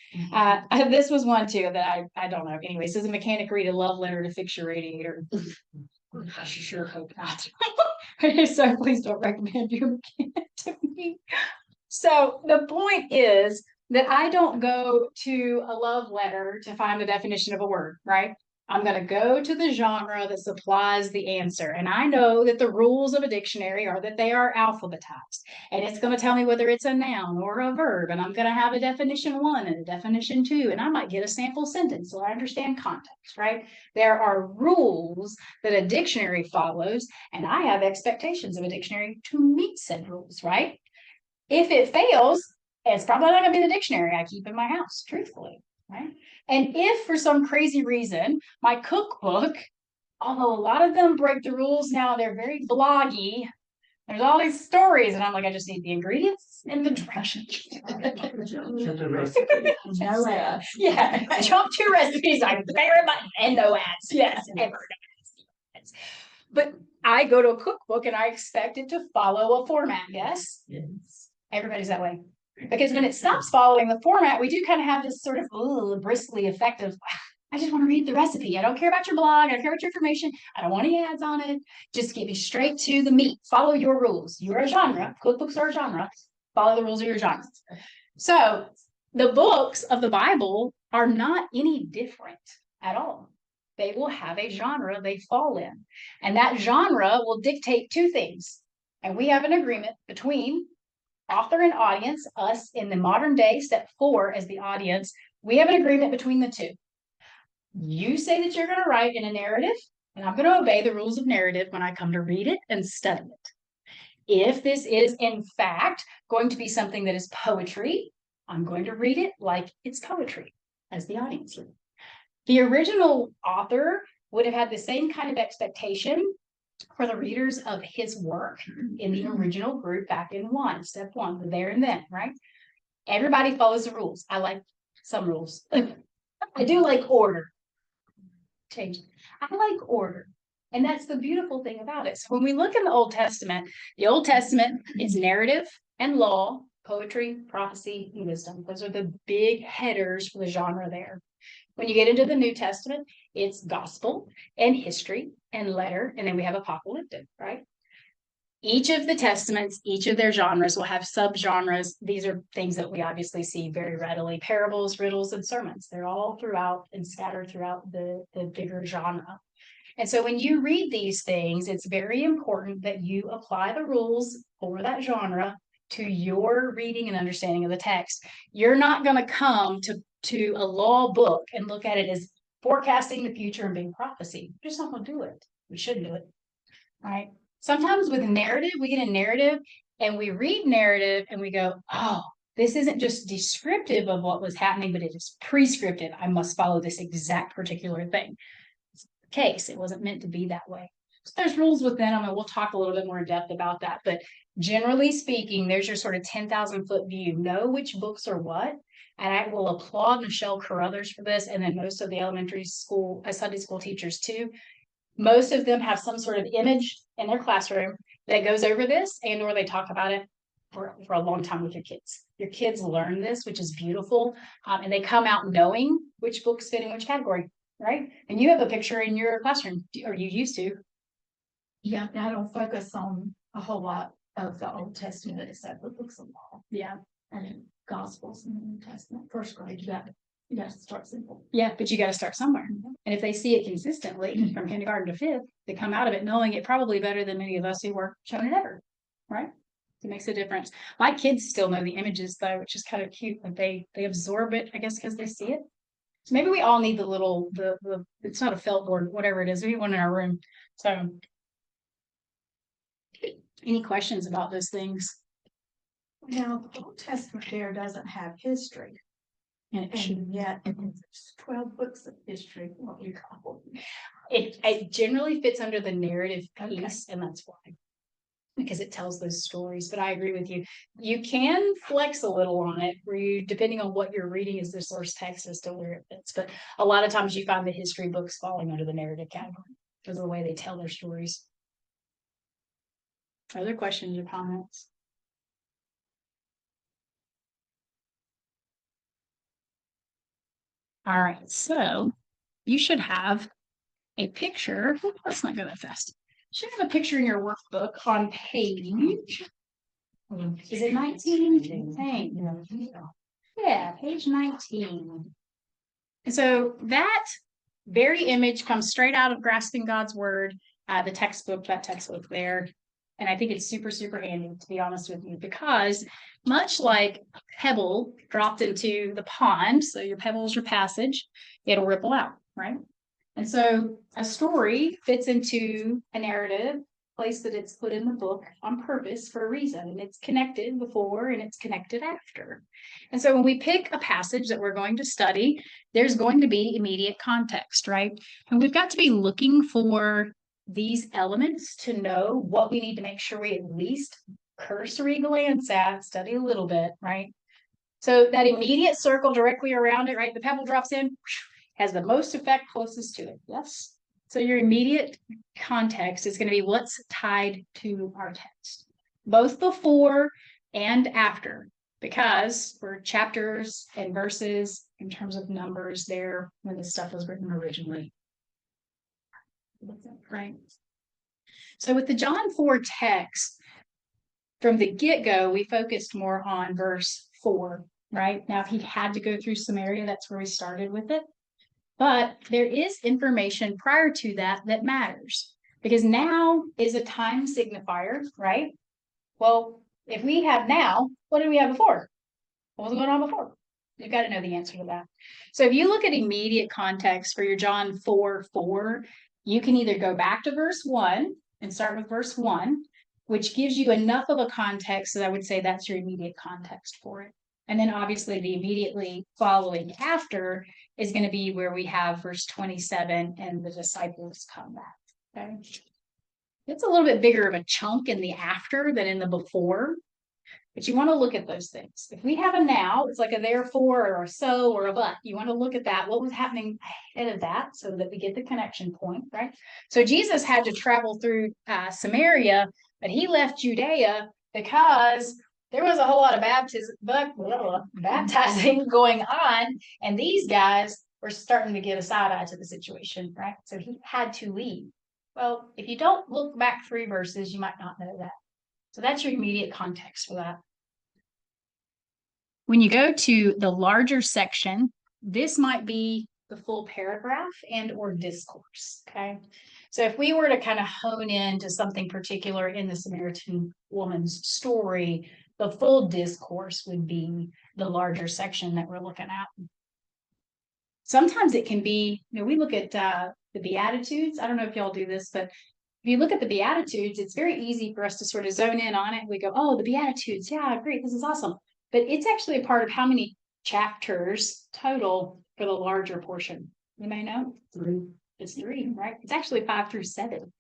This was one too that I don't know. Anyway, it says a mechanic read a love letter to fix your radiator. I sure hope not. So please don't recommend your mechanic to me. So the point is that I don't go to a love letter to find the definition of a word, right? I'm going to go to the genre that supplies the answer. And I know that the rules of a dictionary are that they are alphabetized. And it's going to tell me whether it's a noun or a verb. And I'm going to have a definition 1 and a definition 2. And I might get a sample sentence so I understand context, right? There are rules that a dictionary follows. And I have expectations of a dictionary to meet said rules, right? If it fails, it's probably not going to be the dictionary I keep in my house, truthfully, right? And if for some crazy reason, my cookbook, although a lot of them break the rules now, they're very bloggy. There's all these stories, and I'm like, I just need the ingredients and the directions. The recipe. No ads. Yeah, jump to recipes. I favorite button and no ads. Yes, never no ads. But I go to a cookbook and I expect it to follow a format. Yes, everybody's that way. Because when it stops following the format, we do kind of have this sort of bristly effect of, I just want to read the recipe. I don't care about your blog. I don't care about your information. I don't want any ads on it. Just get me straight to the meat. Follow your rules. You're a genre. Cookbooks are a genre. Follow the rules of your genre. So The books of the Bible are not any different at all. They will have a genre they fall in. And that genre will dictate two things. And we have an agreement between author and audience, us in the modern day, step 4 as the audience. We have an agreement between the two. You say that you're going to write in a narrative, and I'm going to obey the rules of narrative when I come to read it and study it. If this is, in fact, going to be something that is poetry, I'm going to read it like it's poetry as the audience read. The original author would have had the same kind of expectation for the readers of his work in the original group back in step 1, the there and then, right? Everybody follows the rules. I like some rules. I do like order. Change. I like order. And that's the beautiful thing about it. So when we look in the Old Testament is narrative and law, poetry, prophecy, and wisdom. Those are the big headers for the genre there. When you get into the New Testament, it's gospel and history and letter, and then we have apocalyptic, right? Each of the testaments, each of their genres will have subgenres. These are things that we obviously see very readily: parables, riddles, and sermons. They're all throughout and scattered throughout the bigger genre. And so when you read these things, it's very important that you apply the rules for that genre to your reading and understanding of the text. You're not going to come to a law book and look at it as forecasting the future and being prophecy. We're just not going to do it. We shouldn't do it. Right? Sometimes with narrative, we get a narrative and we read narrative and we go, oh, this isn't just descriptive of what was happening, but it is prescriptive. I must follow this exact particular thing. Case. It wasn't meant to be that way. So there's rules within them, and we'll talk a little bit more in depth about that. But generally speaking, there's your sort of 10,000 foot view. Know which books are what. And I will applaud Michelle Carruthers for this, and then most of the elementary school, Sunday school teachers too. Most of them have some sort of image in their classroom that goes over this, and or they talk about it for a long time with your kids. Your kids learn this, which is beautiful, and they come out knowing which books fit in which category. Right? And you have a picture in your classroom, or you used to. Yeah, I don't focus on a whole lot of the Old Testament except the books of law. Yeah. And Gospels in the New Testament. First grade, you got to start simple. Yeah, but you got to start somewhere. And if they see it consistently from kindergarten to 5th, they come out of it knowing it probably better than many of us who were shown it ever. Right? It makes a difference. My kids still know the images though, which is kind of cute. Like they absorb it, I guess, because they see it. So maybe we all need the it's not a felt board, whatever it is. We need one in our room. So any questions about those things? Now, the Old Testament there doesn't have history. And it should. And yet it's 12 books of history, what we call It generally fits under the narrative piece, and that's why. Because it tells those stories. But I agree with you. You can flex a little on it where you, depending on what you're reading is the source text as to where it fits. But a lot of times you find the history books falling under the narrative category because of the way they tell their stories. Other questions or comments? All right, so you should have a picture. Let's not go that fast. You should have a picture in your workbook on page. Is it 19? Yeah, page 19. And so that very image comes straight out of Grasping God's Word, the textbook, that textbook there. And I think it's super, super handy, to be honest with you, because much like a pebble dropped into the pond, so your pebble is your passage, it'll ripple out, right? And so a story fits into a narrative, place that it's put in the book on purpose for a reason. And it's connected before and it's connected after. And so when we pick a passage that we're going to study, there's going to be immediate context, right? And we've got to be looking for these elements to know what we need to make sure we at least cursory glance at, study a little bit, right? So that immediate circle directly around it, right? The pebble drops in, has the most effect closest to it. Yes. So your immediate context is going to be what's tied to our text, both before and after, because we're chapters and verses in terms of numbers there when this stuff was written originally. Right. So with the John 4 text, from the get-go, we focused more on verse 4 right? Now, if he had to go through Samaria, that's where we started with it. But there is information prior to that that matters because now is a time signifier, right? Well, if we have now, what did we have before? What was going on before? You've got to know the answer to that. So if you look at immediate context for your John 4:4, you can either go back to verse 1 and start with verse 1, which gives you enough of a context that I would say that's your immediate context for it. And then obviously the immediately following after is going to be where we have verse 27 and the disciples come back. Okay. It's a little bit bigger of a chunk in the after than in the before. But you want to look at those things. If we have a now, it's like a therefore or a so or a but. You want to look at that. What was happening ahead of that so that we get the connection point, right? So Jesus had to travel through Samaria, but he left Judea because there was a whole lot of baptizing going on. And these guys were starting to get a side eye to the situation, right? So he had to leave. Well, if you don't look back 3 verses, you might not know that. So that's your immediate context for that. When you go to the larger section, this might be the full paragraph and or discourse, okay? So if we were to kind of hone in to something particular in the Samaritan woman's story, the full discourse would be the larger section that we're looking at. Sometimes it can be, we look at the Beatitudes. I don't know if y'all do this, but if you look at the Beatitudes, it's very easy for us to sort of zone in on it. We go, oh, the Beatitudes. Yeah, great. This is awesome. But it's actually a part of how many chapters total for the larger portion. You may know? 3. It's 3, right? It's actually 5 through 7.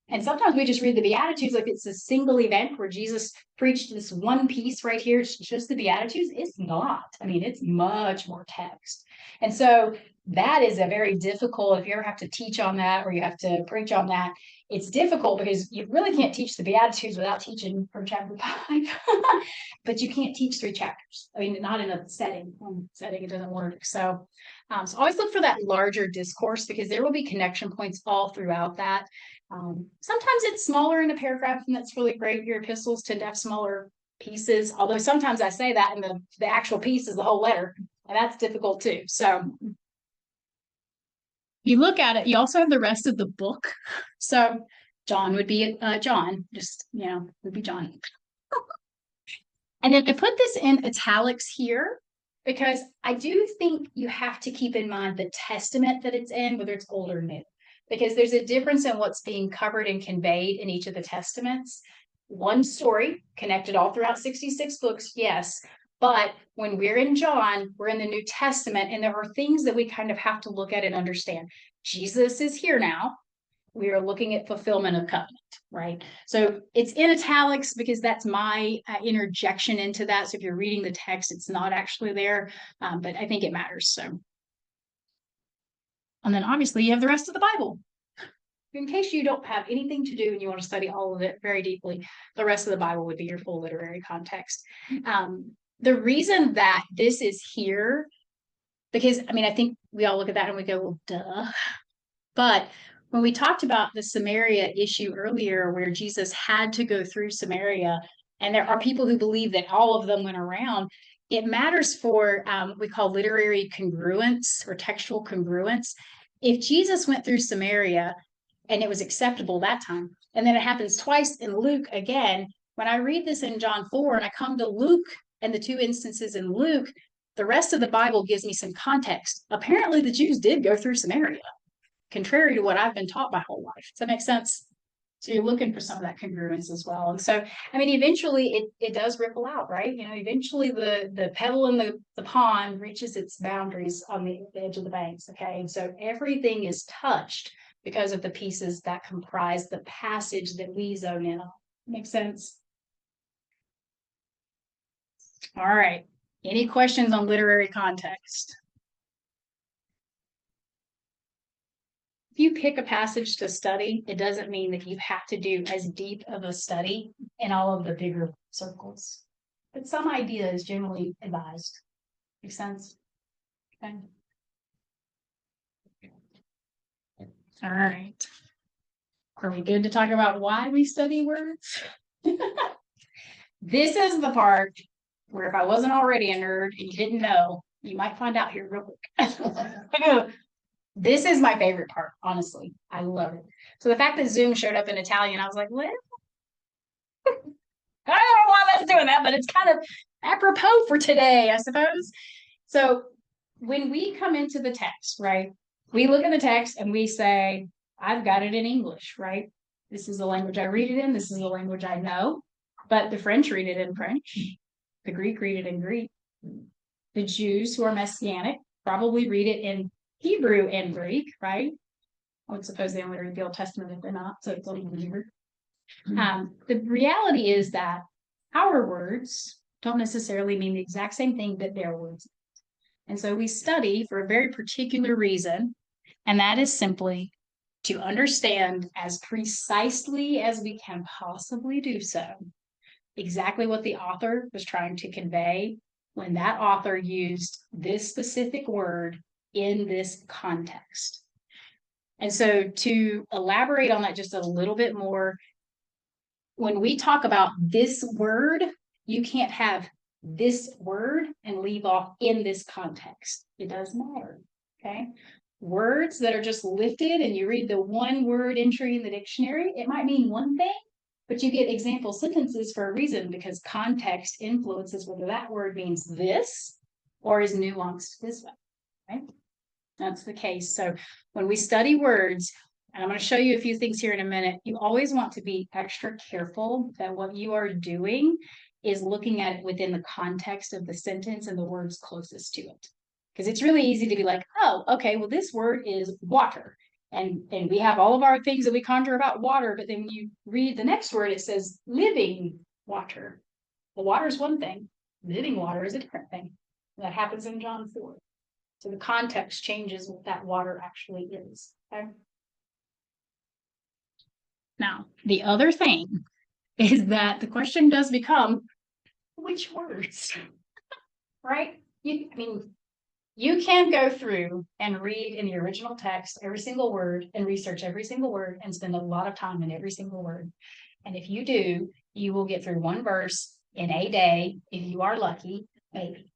And sometimes we just read the Beatitudes like it's a single event where Jesus preached this one piece right here. It's just the Beatitudes. It's not. I mean, it's much more text. And so that is a very difficult, if you ever have to teach on that or you have to preach on that, it's difficult because you really can't teach the Beatitudes without teaching from chapter 5. But you can't teach 3 chapters. I mean, not in a setting. It doesn't work. So always look for that larger discourse because there will be connection points all throughout that. Sometimes it's smaller in a paragraph, and that's really great. Your epistles tend to have smaller pieces, although sometimes I say that, and the actual piece is the whole letter, and that's difficult too. So you look at it, you also have the rest of the book. So John would be John, just, would be John. And then I put this in italics here because I do think you have to keep in mind the testament that it's in, whether it's old or new, because there's a difference in what's being covered and conveyed in each of the testaments. One story connected all throughout 66 books, yes. But when we're in John, we're in the New Testament, and there are things that we kind of have to look at and understand. Jesus is here now. We are looking at fulfillment of covenant, right? So it's in italics because that's my interjection into that. So if you're reading the text, it's not actually there, but I think it matters. So, and then obviously you have the rest of the Bible. In case you don't have anything to do and you want to study all of it very deeply, the rest of the Bible would be your full literary context. The reason that this is here, because I think we all look at that and we go, well, duh. But when we talked about the Samaria issue earlier, where Jesus had to go through Samaria, and there are people who believe that all of them went around, it matters for what we call literary congruence or textual congruence. If Jesus went through Samaria and it was acceptable that time, and then it happens twice in Luke again, when I read this in John 4 and I come to Luke and the 2 instances in Luke, the rest of the Bible gives me some context. Apparently the Jews did go through Samaria, contrary to what I've been taught my whole life. Does that make sense? So you're looking for some of that congruence as well. And so, eventually it does ripple out, right? Eventually the pebble in the pond reaches its boundaries on the edge of the banks, okay? And so everything is touched because of the pieces that comprise the passage that we zone in on. Makes sense? All right. Any questions on literary context? If you pick a passage to study, it doesn't mean that you have to do as deep of a study in all of the bigger circles. But some idea is generally advised. Make sense? Okay. All right. Are we good to talk about why we study words? This is the part where if I wasn't already a nerd and you didn't know, you might find out here real quick. This is my favorite part, honestly. I love it. So the fact that Zoom showed up in Italian, I was like, well, I don't know why that's doing that, but it's kind of apropos for today, I suppose. So when we come into the text, right, we look at the text and we say, I've got it in English, right? This is the language I read it in. This is the language I know. But the French read it in French. The Greek read it in Greek. The Jews who are Messianic probably read it in Hebrew and Greek, right? I would suppose they only read the Old Testament if they're not, so it's only Hebrew. The reality is that our words don't necessarily mean the exact same thing that their words. And so we study for a very particular reason, and that is simply to understand as precisely as we can possibly do so exactly what the author was trying to convey when that author used this specific word in this context. And so to elaborate on that just a little bit more, when we talk about this word, you can't have this word and leave off in this context. It does matter, okay? Words that are just lifted and you read the one word entry in the dictionary, it might mean one thing, but you get example sentences for a reason because context influences whether that word means this or is nuanced this way, right? That's the case. So when we study words, and I'm going to show you a few things here in a minute, you always want to be extra careful that what you are doing is looking at it within the context of the sentence and the words closest to it. Because it's really easy to be like, oh, okay, well, this word is water. And we have all of our things that we conjure about water, but then when you read the next word, it says living water. Well, water is one thing. Living water is a different thing. And that happens in John 4. So the context changes what that water actually is. Okay. Now, the other thing is that the question does become, which words? Right? You can go through and read in the original text every single word and research every single word and spend a lot of time in every single word. And if you do, you will get through one verse in a day if you are lucky, maybe.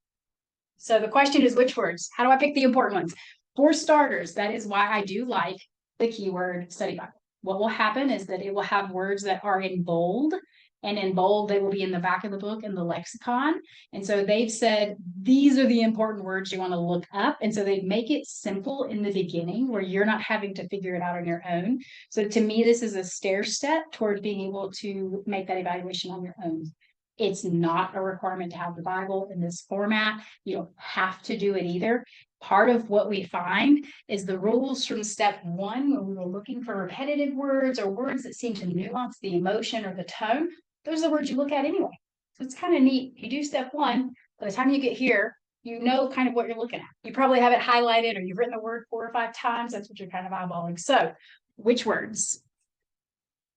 So the question is, which words? How do I pick the important ones? For starters, that is why I do like the keyword study Bible. What will happen is that it will have words that are in bold, and in bold, they will be in the back of the book in the lexicon. And so they've said, these are the important words you want to look up. And so they make it simple in the beginning where you're not having to figure it out on your own. So to me, this is a stair step toward being able to make that evaluation on your own. It's not a requirement to have the Bible in this format. You don't have to do it either. Part of what we find is the rules from step 1, when we were looking for repetitive words or words that seem to nuance the emotion or the tone, those are the words you look at anyway. So it's kind of neat. You do step 1, by the time you get here, you know kind of what you're looking at. You probably have it highlighted or you've written the word 4 or 5 times. That's what you're kind of eyeballing. So which words?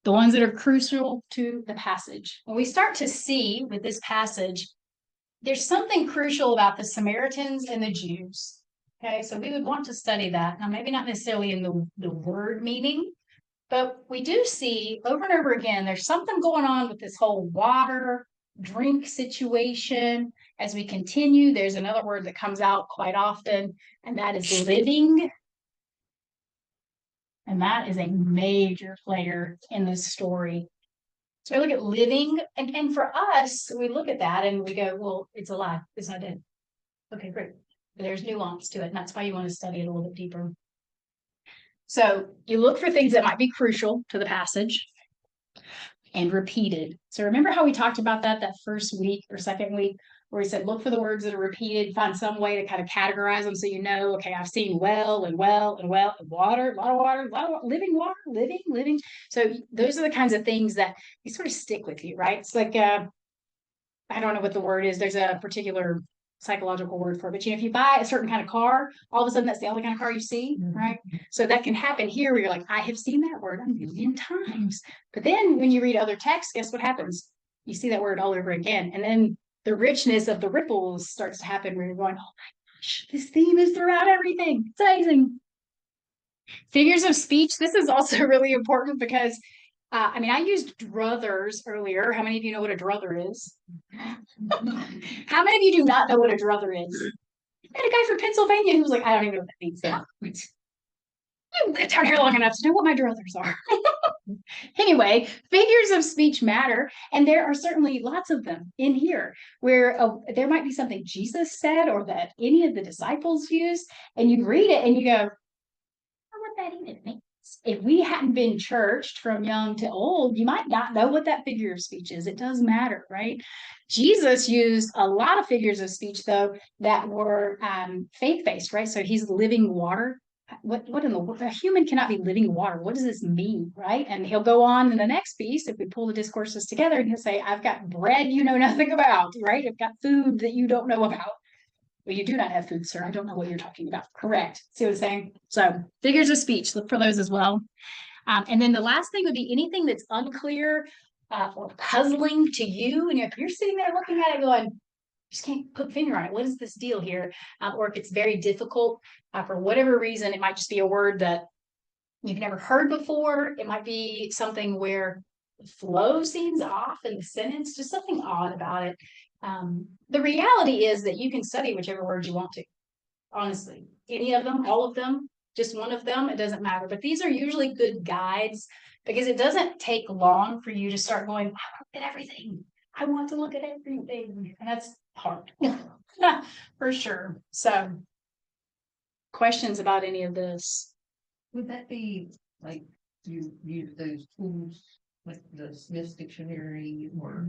The ones that are crucial to the passage. When we start to see with this passage, there's something crucial about the Samaritans and the Jews. Okay, so we would want to study that. Now, maybe not necessarily in the word meaning, but we do see over and over again, there's something going on with this whole water, drink situation. As we continue, there's another word that comes out quite often, and that is living. And that is a major player in this story. So I look at living, and for us, we look at that and we go, well, it's alive. It's not dead. Okay, great. But there's nuance to it, and that's why you want to study it a little bit deeper. So you look for things that might be crucial to the passage and repeated. So remember how we talked about that first week or second week, where we said, look for the words that are repeated, find some way to kind of categorize them so you know, okay, I've seen well and well and well, and water, a lot of water, living water, living. So those are the kinds of things that you sort of stick with you, right? It's like, I don't know what the word is. There's a particular psychological word for it, but if you buy a certain kind of car, all of a sudden that's the only kind of car you see, right? So that can happen here where you're like, I have seen that word a million times. But then when you read other texts, guess what happens? You see that word all over again. And then the richness of the ripples starts to happen where you're going, oh my gosh, this theme is throughout everything. It's amazing. Figures of speech. This is also really important because I mean, I used druthers earlier. How many of you know what a druther is? How many of you do not know what a druther is? I had a guy from Pennsylvania who was like, I don't even know what that means. I lived down here long enough to know what my druthers are. Anyway, figures of speech matter, and there are certainly lots of them in here where there might be something Jesus said or that any of the disciples used, and you read it and you go, I don't know what that even means. If we hadn't been churched from young to old, you might not know what that figure of speech is. It does matter, right? Jesus used a lot of figures of speech, though, that were faith-based, right? So he's living water. What in the world? A human cannot be living water. What does this mean, right? And he'll go on in the next piece, if we pull the discourses together, and he'll say, I've got bread you know nothing about, right? I've got food that you don't know about. Well, you do not have food, sir. I don't know what you're talking about. Correct. See what I'm saying? So figures of speech, look for those as well. And then the last thing would be anything that's unclear or puzzling to you. And if you're sitting there looking at it going, just can't put a finger on it. What is this deal here? Or if it's very difficult for whatever reason, it might just be a word that you've never heard before. It might be something where the flow seems off in the sentence, just something odd about it. The reality is that you can study whichever words you want to, honestly. Any of them, all of them, just one of them, it doesn't matter. But these are usually good guides because it doesn't take long for you to start going, I want to look at everything. I want to look at everything. And that's hard for sure. So, questions about any of this? Would that be like you use those tools like the Smith's Dictionary or?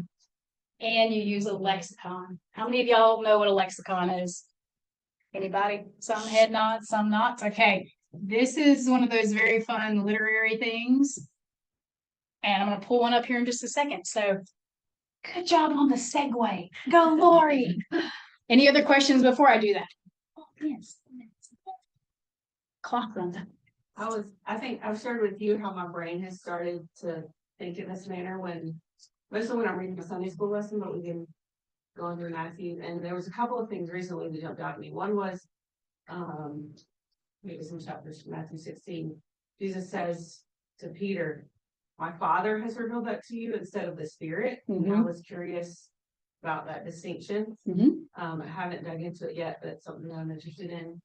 And you use a lexicon. How many of y'all know what a lexicon is? Anybody? Some head nods, some nods. Okay. This is one of those very fun literary things. And I'm going to pull one up here in just a second. So good job on the segue. Go, Lori. Any other questions before I do that? Oh, yes. Clock runs. I think I've shared with you how my brain has started to think in this manner mostly when I'm reading a Sunday school lesson, but we can go through Matthew. And there was a couple of things recently that jumped out at me. One was, maybe some chapters from Matthew 16. Jesus says to Peter, my Father has revealed that to you instead of the Spirit. And I was curious about that distinction. I haven't dug into it yet, but it's something that I'm interested in.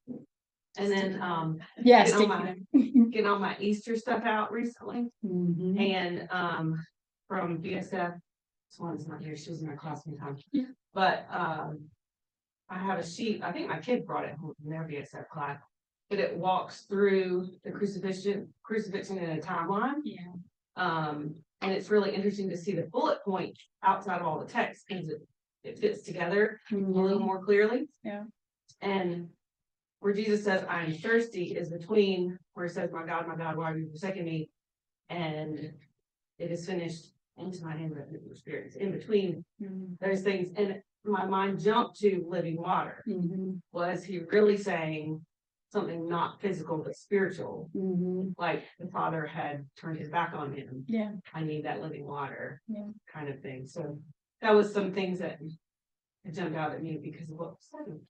And then yes, getting all my Easter stuff out recently. And from BSF, Swan's not here, she was in my class one time. But I have a sheet, I think my kid brought it home from their BSF class, but it walks through the crucifixion in a timeline. And it's really interesting to see the bullet points outside of all the text because it fits together a little more clearly. And where Jesus says, I am thirsty is between where it says, my God, why have you forsaken me? And it is finished into my hand, your spirit. It's in between those things. And my mind jumped to living water. Was he really saying something not physical, but spiritual? Like the Father had turned his back on him. I need that living water kind of thing. So that was some things that jumped out at me because of what was said.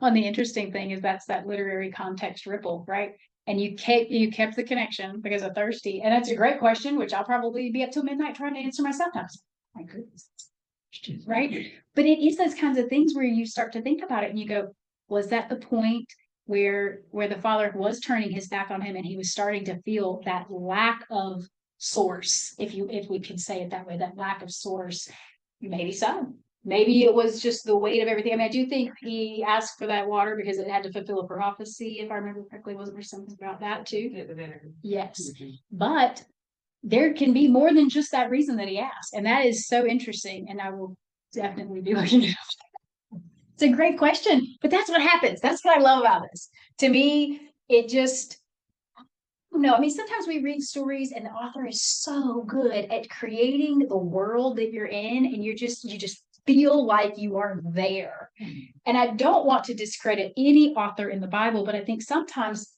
Well, and the interesting thing is that's that literary context ripple, right? And you kept the connection because of thirsty. And that's a great question, which I'll probably be up till midnight trying to answer myself. My goodness. Right. But it is those kinds of things where you start to think about it and you go, was that the point where the Father was turning his back on him and he was starting to feel that lack of source, if we can say it that way, that lack of source? Maybe so. Maybe it was just the weight of everything. I mean, I do think he asked for that water because it had to fulfill a prophecy, if I remember correctly. Wasn't there something about that too? Yes. But there can be more than just that reason that he asked. And that is so interesting. And I will definitely be looking at it. It's a great question, but that's what happens. That's what I love about this. To me, it just, no, I mean, sometimes we read stories and the author is so good at creating the world that you're in, and you just feel like you are there. And I don't want to discredit any author in the Bible, but I think sometimes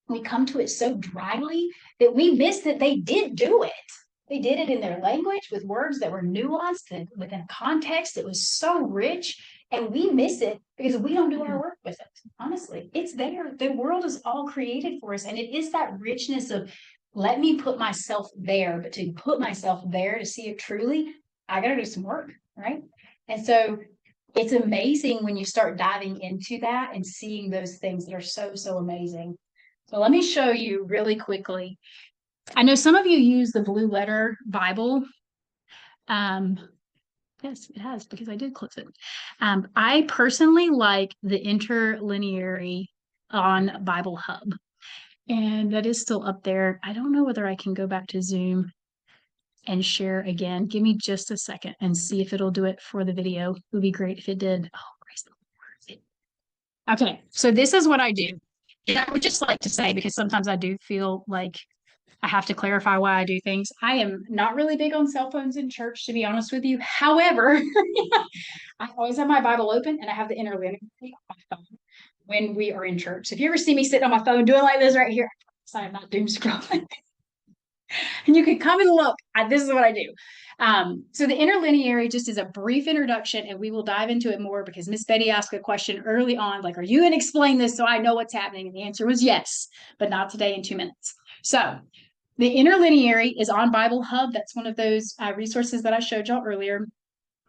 we come to it so dryly that we miss that they did do it. They did it in their language with words that were nuanced and within a context that was so rich. And we miss it because we don't do our work with it. Honestly, it's there. The world is all created for us. And it is that richness of let me put myself there, but to put myself there to see it truly, I got to do some work, right? And so it's amazing when you start diving into that and seeing those things that are so, so amazing. So let me show you really quickly. I know some of you use the Blue Letter Bible. Yes, it has, because I did close it. I personally like the interlineary on Bible Hub, and that is still up there. I don't know whether I can go back to Zoom and share again. Give me just a second and see if it'll do it for the video. It would be great if it did. Oh, praise the Lord. Okay, so this is what I do. And I would just like to say, because sometimes I do feel like I have to clarify why I do things. I am not really big on cell phones in church, to be honest with you. However, I always have my Bible open and I have the interlinear on my phone when we are in church. So if you ever see me sitting on my phone doing like this right here, I am not doom scrolling. And you can come and look. This is what I do. So the interlineary just is a brief introduction, and we will dive into it more because Miss Betty asked a question early on, like, are you going to explain this so I know what's happening? And the answer was yes, but not today in 2 minutes. So the interlineary is on Bible Hub. That's one of those resources that I showed y'all earlier.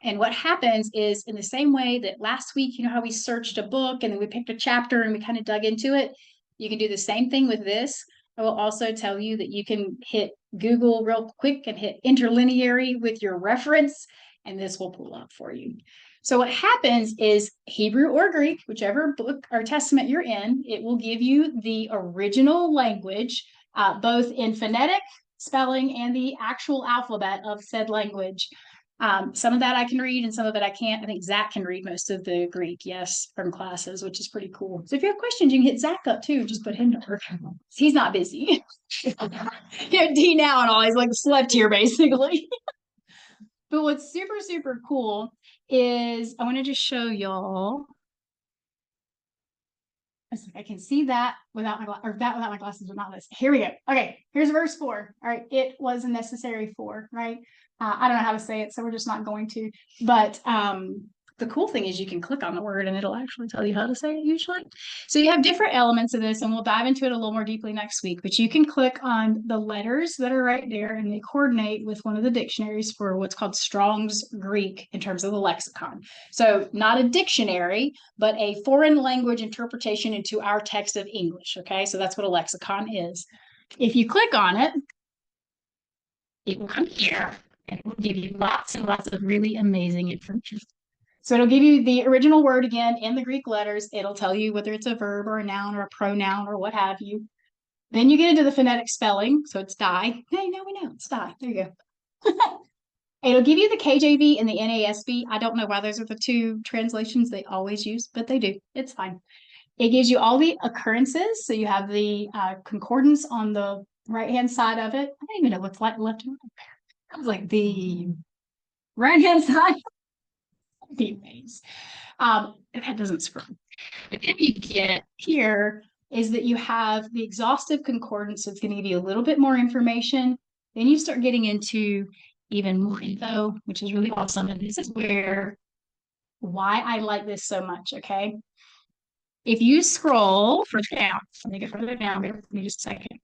And what happens is, in the same way that last week, you know how we searched a book and then we picked a chapter and we kind of dug into it, you can do the same thing with this. I will also tell you that you can hit Google real quick and hit interlineary with your reference, and this will pull up for you. So what happens is Hebrew or Greek, whichever book or testament you're in, it will give you the original language, both in phonetic spelling and the actual alphabet of said language. Some of that I can read and some of it I can't. I think Zach can read most of the Greek, yes, from classes, which is pretty cool. So if you have questions, you can hit Zach up too. Just put him to work. He's not busy. D now and all, he's like slept here basically. But what's super, super cool is I want to just show y'all. I can see that without my or that without my glasses, but not this. Here we go. Okay, here's verse 4. All right, it was necessary for, right? I don't know how to say it, so we're just not going to. But the cool thing is you can click on the word and it'll actually tell you how to say it usually. So you have different elements of this, and we'll dive into it a little more deeply next week. But you can click on the letters that are right there, and they coordinate with one of the dictionaries for what's called Strong's Greek in terms of the lexicon. So not a dictionary, but a foreign language interpretation into our text of English. Okay, so that's what a lexicon is. If you click on it, it will come here and it will give you lots and lots of really amazing information. So it'll give you the original word again in the Greek letters. It'll tell you whether it's a verb or a noun or a pronoun or what have you. Then you get into the phonetic spelling. So it's die. Hey, now we know it's die. There you go. It'll give you the KJV and the NASB. I don't know why those are the two translations they always use, but they do. It's fine. It gives you all the occurrences. So you have the concordance on the right-hand side of it. I don't even know what's like left and right there. That was like the right-hand side. The maze. That doesn't scroll. But then you get here is that you have the exhaustive concordance. So it's going to give you a little bit more information. Then you start getting into even more info, which is really awesome. And this is why I like this so much. Okay. If you scroll further down, let me get further down, give me just a second.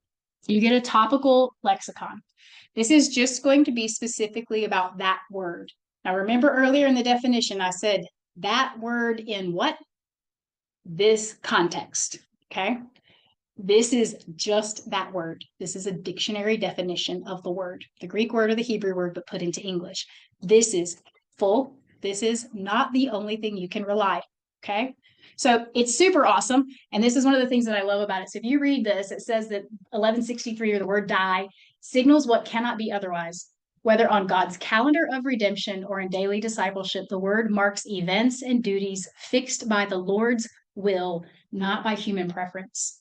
You get a topical lexicon. This is just going to be specifically about that word. Now, remember earlier in the definition, I said that word in what? This context, okay? This is just that word. This is a dictionary definition of the word, the Greek word or the Hebrew word, but put into English. This is full. This is not the only thing you can rely, okay? So it's super awesome. And this is one of the things that I love about it. So if you read this, it says that 1163, or the word die, signals what cannot be otherwise. Whether on God's calendar of redemption or in daily discipleship, the word marks events and duties fixed by the Lord's will, not by human preference.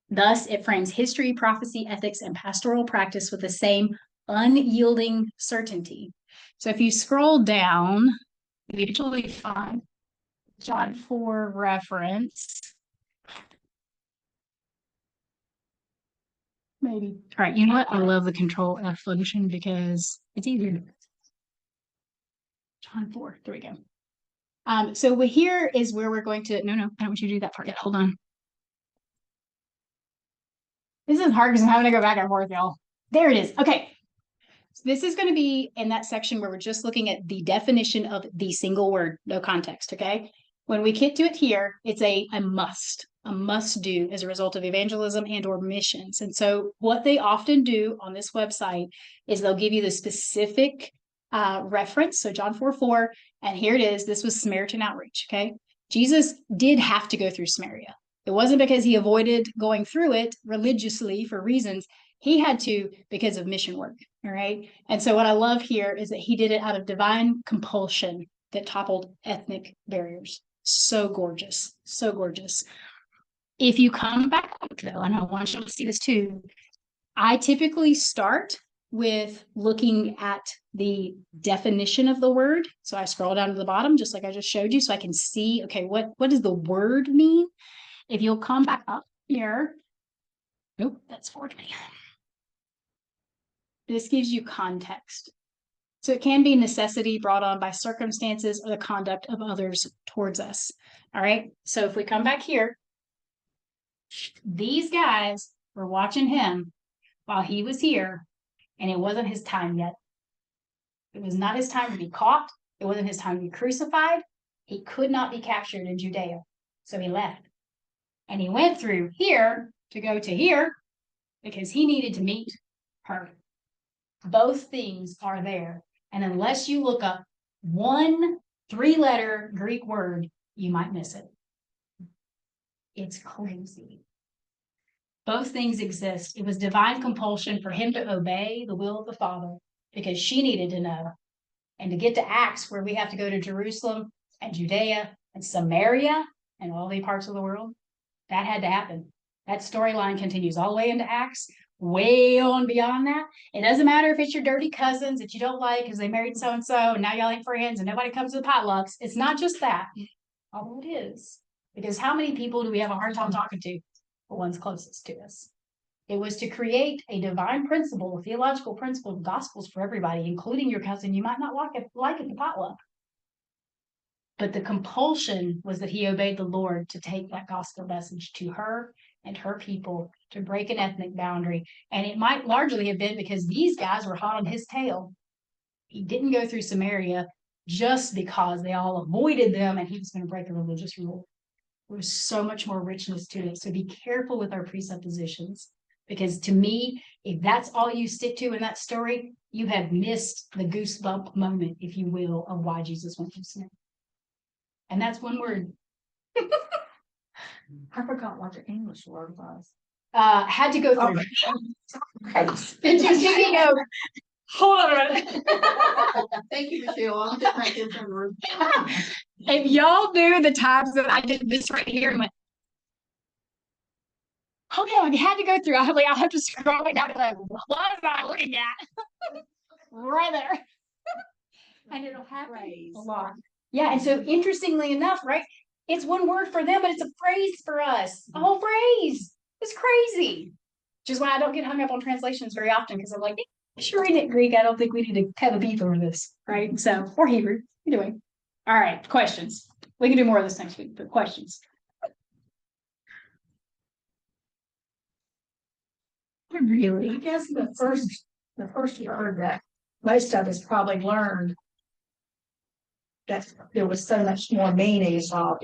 Thus, it frames history, prophecy, ethics, and pastoral practice with the same unyielding certainty. So if you scroll down, you usually find John 4 reference. Maybe. All right, you know what? I love the Control F function because it's easier. John 4, there we go. So here is where we're going to, no, I don't want you to do that part yet. Hold on. This is hard because I'm having to go back and forth, y'all. There it is. Okay. So this is going to be in that section where we're just looking at the definition of the single word, no context. Okay. When we get to it here, it's a must do as a result of evangelism and or missions. And so what they often do on this website is they'll give you the specific reference. So John 4:4, and here it is. This was Samaritan outreach. Okay. Jesus did have to go through Samaria. It wasn't because he avoided going through it religiously for reasons. He had to because of mission work. All right. And so what I love here is that he did it out of divine compulsion that toppled ethnic barriers. So gorgeous. So gorgeous. If you come back up though, and I want you to see this too, I typically start with looking at the definition of the word. So I scroll down to the bottom, just like I just showed you, so I can see, okay, what does the word mean? If you'll come back up here, nope, that's forward me. This gives you context. So it can be necessity brought on by circumstances or the conduct of others towards us. All right. So if we come back here, these guys were watching him while he was here, and it wasn't his time yet. It was not his time to be caught. It wasn't his time to be crucified. He could not be captured in Judea. So he left. And he went through here to go to here because he needed to meet her. Both things are there. And unless you look up one 3-letter Greek word, you might miss it. It's crazy. Both things exist. It was divine compulsion for him to obey the will of the Father because she needed to know. And to get to Acts, where we have to go to Jerusalem and Judea and Samaria and all the parts of the world, that had to happen. That storyline continues all the way into Acts, way on beyond that. It doesn't matter if it's your dirty cousins that you don't like because they married so-and-so and now y'all ain't friends and nobody comes to the potlucks. It's not just that, although it is. Because how many people do we have a hard time talking to? The ones closest to us. It was to create a divine principle, a theological principle of gospels for everybody, including your cousin you might not like at the potluck. But the compulsion was that he obeyed the Lord to take that gospel message to her and her people, to break an ethnic boundary. And it might largely have been because these guys were hot on his tail. He didn't go through Samaria just because they all avoided them and he was going to break a religious rule. There was so much more richness to it. So be careful with our presuppositions. Because to me, if that's all you stick to in that story, you have missed the goosebump moment, if you will, of why Jesus went through sin. And that's one word. I forgot what the English word was. Had to go through. Okay. Speaking of, hold on a minute. Thank you, Michelle. I'm just making some room. If y'all knew the times that I did this right here and went, oh no, I had to go through. I'll have to scroll it down to like, what am I looking at? Right there. And it'll happen a lot. Yeah, and so interestingly enough, right? It's one word for them, but it's a phrase for us. A whole phrase. It's crazy. Which is why I don't get hung up on translations very often, because I'm like, if you're reading it Greek, I don't think we need to have a beef over this, right? So, or Hebrew. Anyway. All right, questions. We can do more of this next week, but questions. Really? I guess the first word that most of us probably learned that there was so much more meaning involved